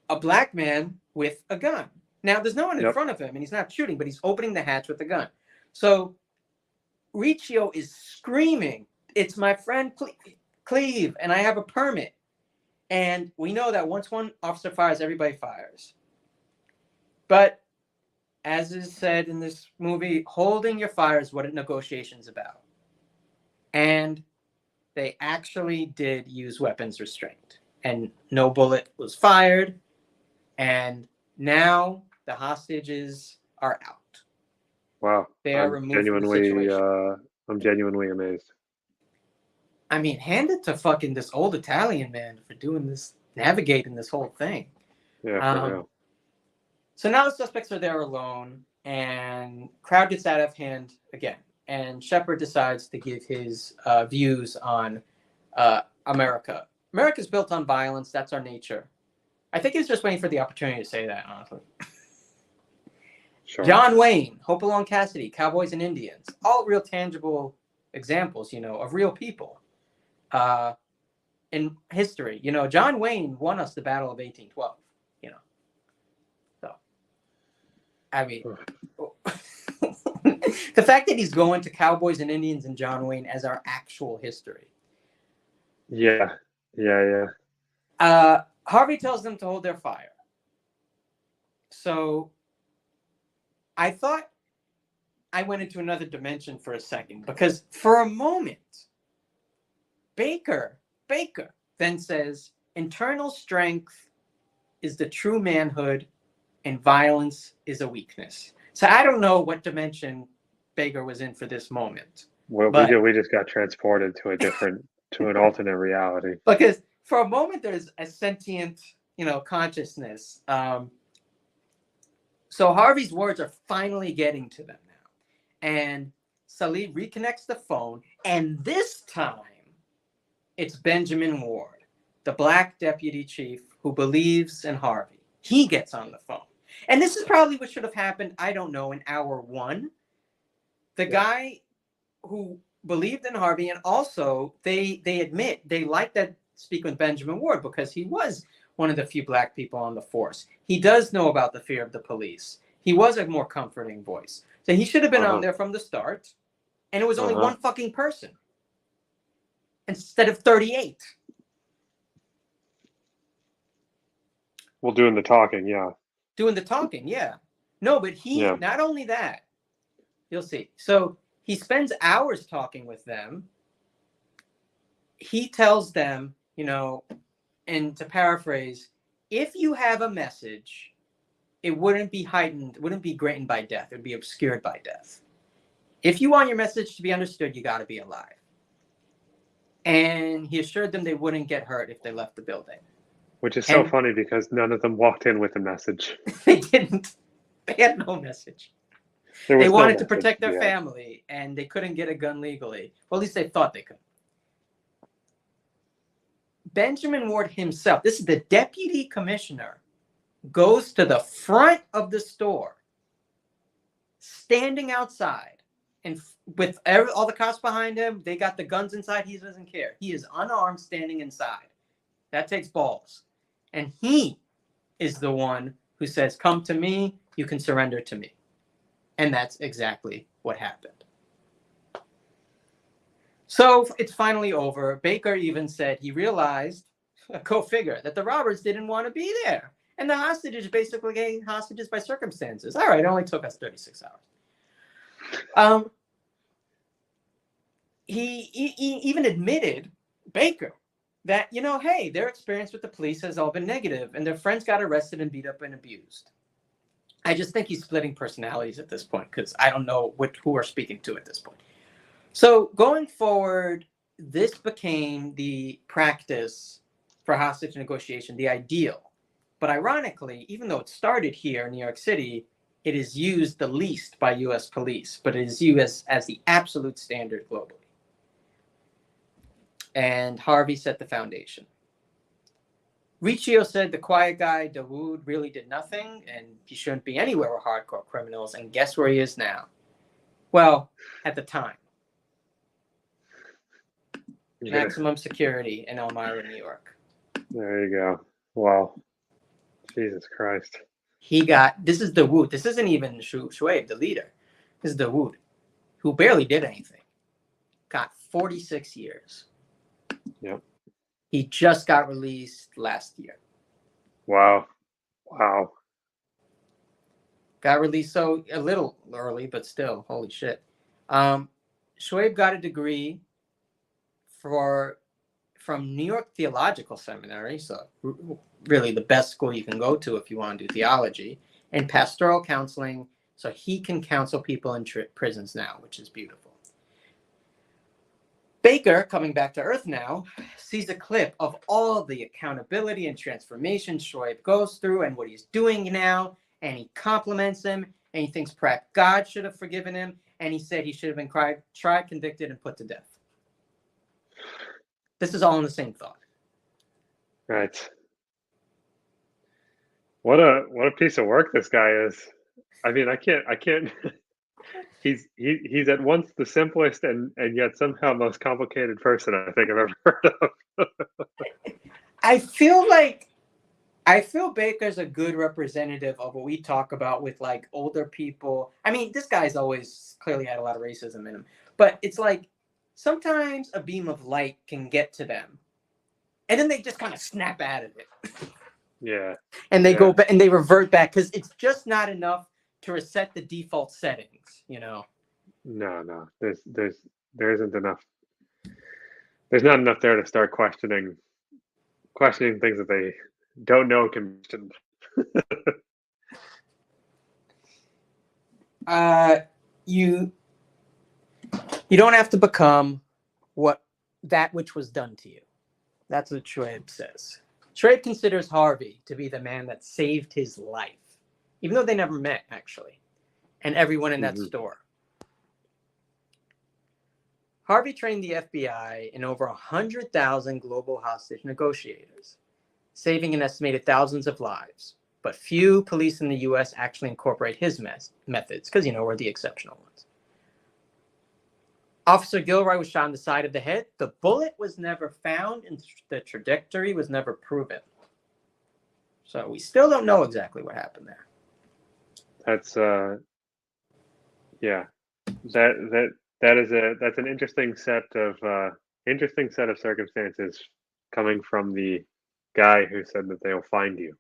a black man with a gun. Now, there's no one in front of him, and he's not shooting, but he's opening the hatch with a gun. So Riccio is screaming, "It's my friend Cleve, and I have a permit." And we know that once one officer fires, everybody fires. But as is said in this movie, holding your fire is what a negotiation's about. And they actually did use weapons restraint. And no bullet was fired. And now the hostages are out. Wow. They are removed from the situation. I'm genuinely amazed. I mean, hand it to fucking this old Italian man for doing this, navigating this whole thing. Yeah, for real. So now the suspects are there alone, and crowd gets out of hand again. and Shepard decides to give his views on America. America's built on violence. That's our nature. I think he's just waiting for the opportunity to say that, honestly. Sure. John Wayne, Hope Along Cassidy, Cowboys and Indians, all real tangible examples, of real people in history. John Wayne won us the Battle of 1812, So, I mean, the fact that he's going to Cowboys and Indians and John Wayne as our actual history. Yeah. Harvey tells them to hold their fire. So I thought I went into another dimension for a second, because for a moment, Baker then says, internal strength is the true manhood and violence is a weakness. So I don't know what dimension Baker was in for this moment. Well, we just got transported to an alternate reality. Because for a moment, there's a sentient, consciousness. So Harvey's words are finally getting to them now. And Salih reconnects the phone. And this time, it's Benjamin Ward, the black deputy chief who believes in Harvey. He gets on the phone. And this is probably what should have happened, I don't know, in hour one. The guy who believed in Harvey, and also they admit they like that speak with Benjamin Ward because he was one of the few black people on the force. He does know about the fear of the police. He was a more comforting voice. So he should have been on there from the start. And it was only one fucking person instead of 38. Well, doing the talking, yeah. Doing the talking, yeah. No, but not only that, you'll see. So he spends hours talking with them. He tells them, and to paraphrase, if you have a message, it wouldn't be heightened, wouldn't be greatened by death. It would be obscured by death. If you want your message to be understood, you got to be alive. And he assured them they wouldn't get hurt if they left the building. Which is so funny because none of them walked in with a message. They didn't. They had no message. They wanted to protect their family, and they couldn't get a gun legally. Well, at least they thought they could. Benjamin Ward himself, this is the deputy commissioner, goes to the front of the store, standing outside, and with all the cops behind him, they got the guns inside. He doesn't care. He is unarmed, standing inside. That takes balls. And he is the one who says, come to me, you can surrender to me. And that's exactly what happened. So it's finally over. Baker even said he realized, go figure, that the robbers didn't want to be there. And the hostages basically gave hostages by circumstances. All right, it only took us 36 hours. He even admitted, Baker, that, hey, their experience with the police has all been negative, and their friends got arrested and beat up and abused. I just think he's splitting personalities at this point, because I don't know who are speaking to at this point. So going forward, this became the practice for hostage negotiation, the ideal. But ironically, even though it started here in New York City, it is used the least by U.S. police, but it is used as the absolute standard globally. And Harvey set the foundation. Riccio said the quiet guy, Dawood, really did nothing, and he shouldn't be anywhere with hardcore criminals. And guess where he is now? Well, at the time. Maximum security in Elmira, New York. There you go. Wow. Jesus Christ. This is Dawood. This isn't even Shoaib, the leader. This is Dawood, who barely did anything. Got 46 years. Yep. He just got released last year. Wow. Got released so a little early, but still, holy shit. Shoaib got a degree from New York Theological Seminary, so really the best school you can go to if you want to do theology, and pastoral counseling, so he can counsel people in prisons now, which is beautiful. Baker, coming back to Earth now, sees a clip of all the accountability and transformation Shoaib goes through and what he's doing now, and he compliments him, and he thinks perhaps God should have forgiven him, and he said he should have been tried, convicted, and put to death. This is all in the same thought. Right. What a piece of work this guy is. I mean, I can't. He's at once the simplest and yet somehow most complicated person I think I've ever heard of. I feel Baker's a good representative of what we talk about with like older people. I mean, this guy's always clearly had a lot of racism in him, but it's like sometimes a beam of light can get to them, and then they just kind of snap out of it. Yeah. And they go back and they revert back because it's just not enough to reset the default settings, you know. No. There isn't enough. There's not enough there to start questioning things that they don't know can be questioned. You don't have to become that which was done to you. That's what Schrabe says. Schrabe considers Harvey to be the man that saved his life, even though they never met, actually, and everyone in that store. Harvey trained the FBI in over 100,000 global hostage negotiators, saving an estimated thousands of lives. But few police in the U.S. actually incorporate his methods because, we're the exceptional ones. Officer Gilroy was shot in the side of the head. The bullet was never found and the trajectory was never proven. So we still don't know exactly what happened there. That's that's an interesting set of circumstances coming from the guy who said that they'll find you.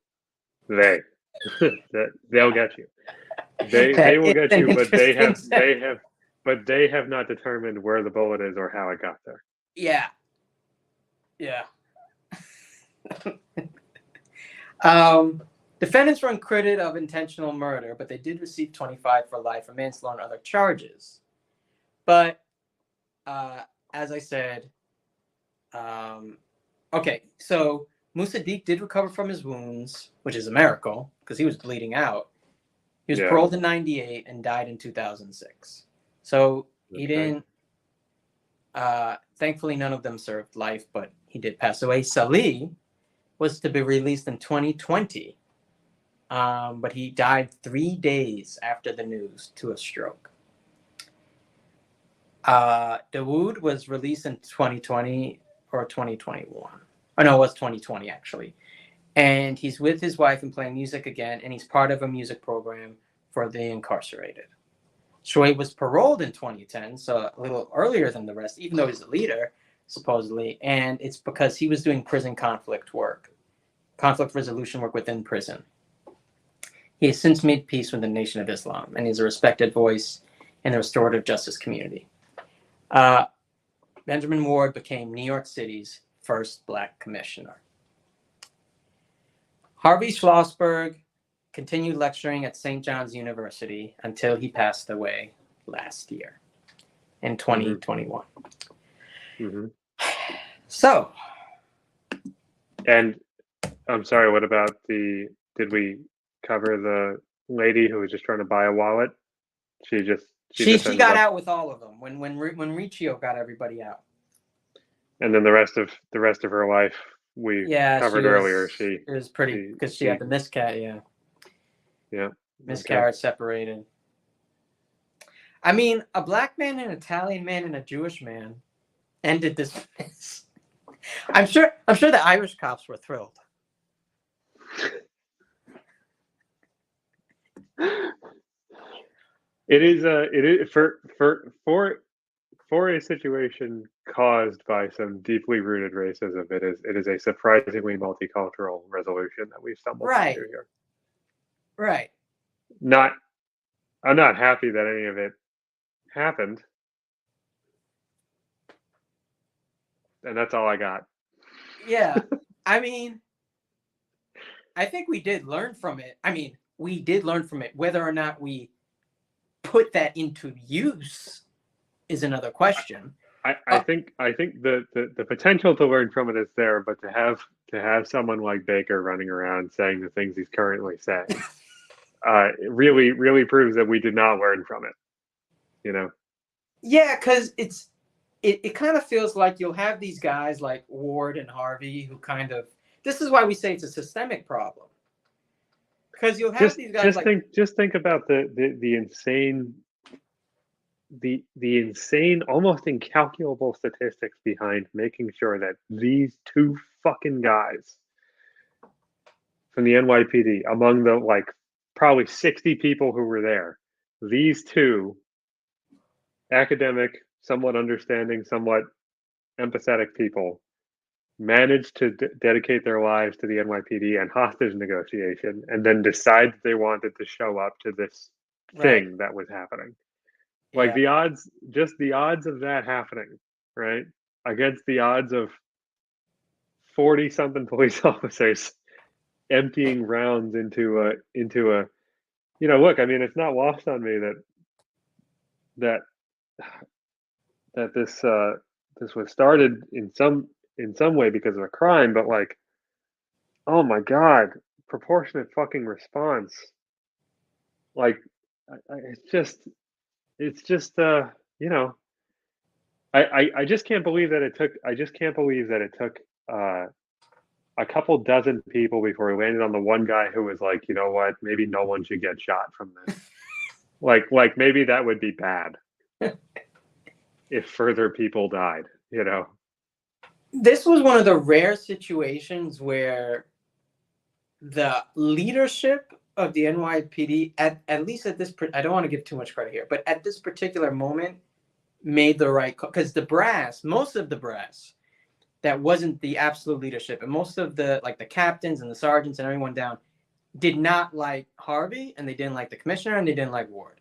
That they'll get you. They will get you, but they have not determined where the bullet is or how it got there. Yeah. Defendants were acquitted of intentional murder, but they did receive 25 for life for manslaughter and other charges. But as I said, okay, so Musaddiq did recover from his wounds, which is a miracle because he was bleeding out. He was paroled in 1998 and died in 2006. So he didn't. Thankfully, none of them served life, but he did pass away. Salih was to be released in 2020, but he died 3 days after the news to a stroke. Dawood was released in 2020 or 2021. Oh, no, it was 2020, actually. And he's with his wife and playing music again, and he's part of a music program for the incarcerated. Shoaib was paroled in 2010, so a little earlier than the rest, even though he's a leader, supposedly. And it's because he was doing prison conflict resolution work within prison. He has since made peace with the Nation of Islam, and he's a respected voice in the restorative justice community. Benjamin Ward became New York City's first Black commissioner. Harvey Schlossberg continued lecturing at St. John's University until he passed away last year in 2021. Mm-hmm. So. And I'm sorry, what about did we cover the lady who was just trying to buy a wallet? She got out with all of them when Riccio got everybody out. And then the rest of her life we covered earlier. It was pretty because she had the miscarriage. Miscarriage separated. I mean, a Black man, an Italian man, and a Jewish man ended this. I'm sure the Irish cops were thrilled. It is for a situation caused by some deeply rooted racism. It is a surprisingly multicultural resolution that we've stumbled into here. Right. I'm not happy that any of it happened, and that's all I got. Yeah, I mean, I think we did learn from it. Whether or not we put that into use is another question. I think the potential to learn from it is there, but to have someone like Baker running around saying the things he's currently saying, it really proves that we did not learn from it. you know? Yeah, because it kind of feels like you'll have these guys like Ward and Harvey who kind of, this is why we say it's a systemic problem. Because you'll have these guys like, just think about the insane the insane, almost incalculable statistics behind making sure that these two fucking guys from the NYPD, among the like probably 60 people who were there, these two academic, somewhat understanding, somewhat empathetic people managed to dedicate their lives to the NYPD and hostage negotiation, and then decide that they wanted to show up to this thing that was happening. Like the odds, just the odds of that happening, right? Against the odds of 40 something police officers emptying rounds into a, look, I mean, it's not lost on me that this was started in some way because of a crime, but like, oh my God, proportionate fucking response. Like, it's just, I just can't believe that it took, a couple dozen people before we landed on the one guy who was like, you know what, maybe no one should get shot from this. like maybe that would be bad if further people died, you know? This was one of the rare situations where the leadership of the NYPD, at least at this, I don't want to give too much credit here, but at this particular moment, made the right call. Because the brass, most of the brass, that wasn't the absolute leadership, and most of the like the captains and the sergeants and everyone down did not like Harvey, and they didn't like the commissioner, and they didn't like Ward,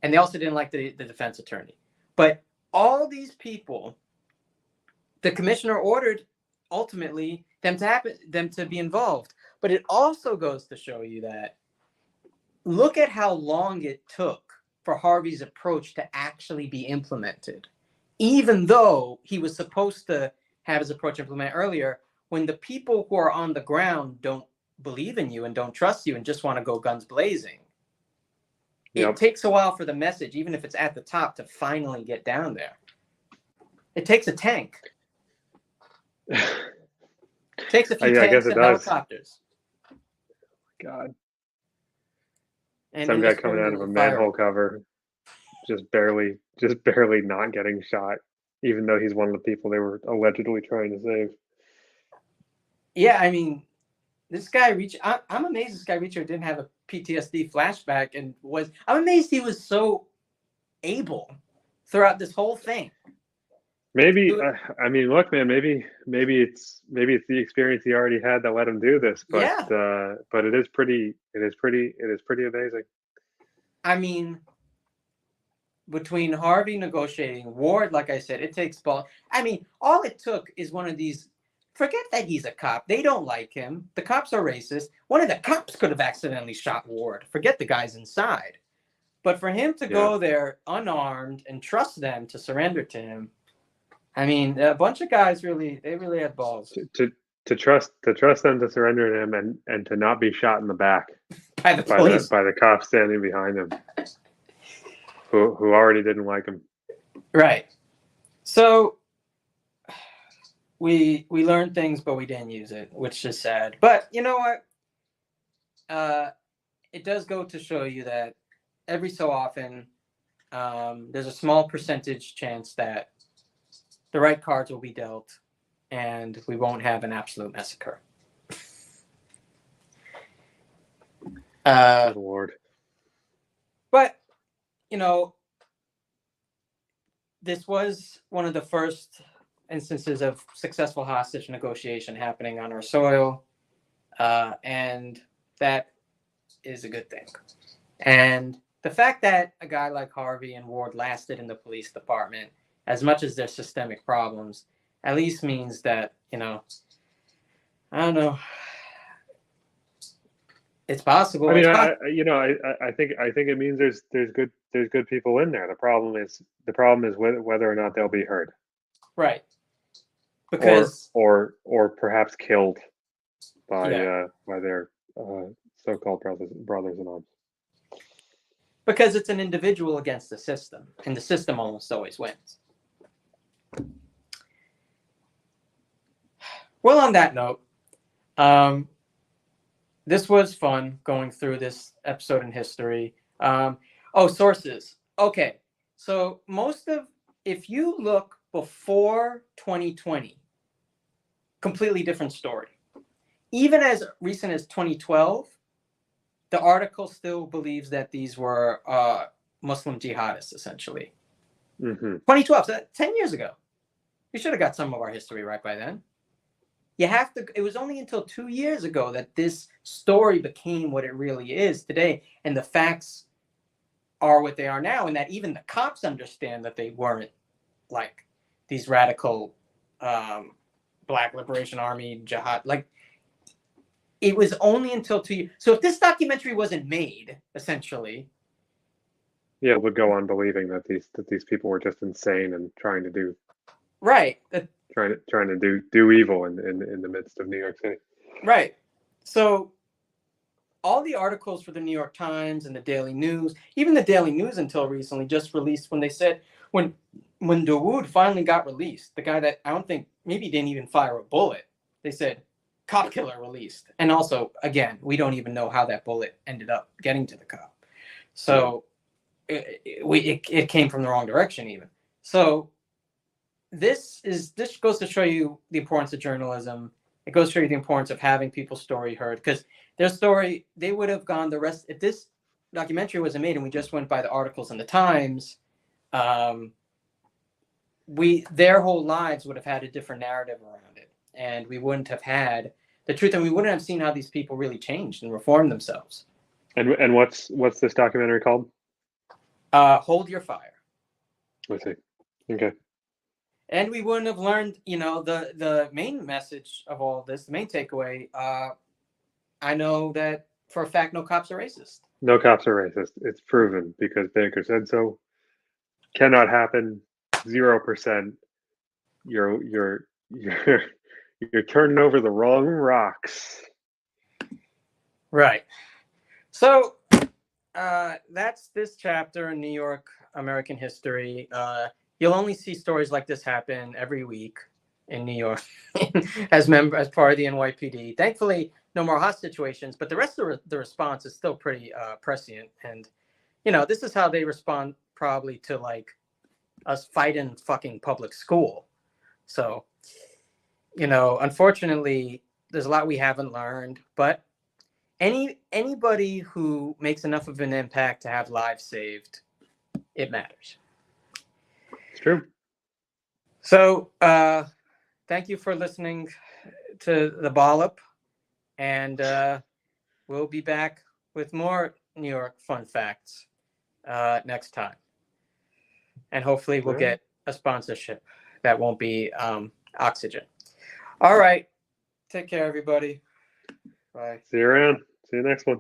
and they also didn't like the defense attorney. But all these people, the commissioner ordered ultimately them to be involved. But it also goes to show you that look at how long it took for Harvey's approach to actually be implemented, even though he was supposed to have his approach implemented earlier. When the people who are on the ground don't believe in you and don't trust you and just want to go guns blazing, it takes a while for the message, even if it's at the top, to finally get down there. It takes a tank. It takes a few tanks and helicopters. God. And some guy coming out of a manhole cover, just barely not getting shot, even though he's one of the people they were allegedly trying to save. Yeah, I mean, this guy I'm amazed this guy Richard didn't have a PTSD flashback and I'm amazed he was so able throughout this whole thing. Maybe I mean, look, man. Maybe it's the experience he already had that let him do this. But but it is pretty amazing. I mean, between Harvey negotiating, Ward, like I said, it takes ball. I mean, all it took is one of these. Forget that he's a cop. They don't like him. The cops are racist. One of the cops could have accidentally shot Ward. Forget the guys inside. But for him to go there unarmed and trust them to surrender to him. I mean, a bunch of guys really had balls. To trust them to surrender to him and to not be shot in the back by the cops standing behind him, who already didn't like him. Right. So we learned things, but we didn't use it, which is sad. But you know what? It does go to show you that every so often, there's a small percentage chance that the right cards will be dealt, and we won't have an absolute massacre. Good Lord. But, you know, this was one of the first instances of successful hostage negotiation happening on our soil, and that is a good thing. And the fact that a guy like Harvey and Ward lasted in the police department, as much as there's systemic problems, at least means that, you know, I don't know, it's possible. I mean, I think it means there's good people in there. The problem is whether or not they'll be heard, right? Because or perhaps killed by their so-called brothers in arms. because it's an individual against the system, and the system almost always wins. Well, on that note, this was fun going through this episode in history. Sources. Okay, so if you look before 2020, completely different story. Even as recent as 2012, the article still believes that these were Muslim jihadists, essentially. 2012, so 10 years ago. We should have got some of our history right by then. It was only until 2 years ago that this story became what it really is today, and the facts are what they are now, and that even the cops understand that they weren't like these radical Black Liberation Army jihad. Like, it was only until 2 years. So if this documentary wasn't made, essentially, yeah, we'll go on believing that these people were just insane and trying to do right, trying to do evil in the midst of New York City. Right. So all the articles for the New York Times and the Daily News, even the Daily News until recently, just released when they said when Dawood finally got released, the guy that I don't think maybe didn't even fire a bullet, they said cop killer released. And also, again, we don't even know how that bullet ended up getting to the cop. So it came from the wrong direction even. So this goes to show you the importance of journalism. It goes to show you the importance of having people's story heard, because their story, they would have gone the rest. If this documentary wasn't made and we just went by the articles in the Times, their whole lives would have had a different narrative around it, and we wouldn't have had the truth, and we wouldn't have seen how these people really changed and reformed themselves. And what's this documentary called? Hold Your Fire. Let's see. Okay. And we wouldn't have learned, the main message of all this, the main takeaway. I know that for a fact, no cops are racist. No cops are racist. It's proven because Baker said so. Cannot happen. 0%. You're turning over the wrong rocks. Right. So that's this chapter in New York American history. You'll only see stories like this happen every week in New York as part of the NYPD. Thankfully, no more hot situations, but the rest of the response is still pretty prescient. And, this is how they respond probably to like us fighting fucking public school. So, unfortunately, there's a lot we haven't learned, but anybody who makes enough of an impact to have lives saved, it matters. It's true. So, thank you for listening to the Bollop, and we'll be back with more New York fun facts next time. And hopefully we'll get a sponsorship that won't be Oxygen. All right. Take care, everybody. Bye. See you around. See you next one.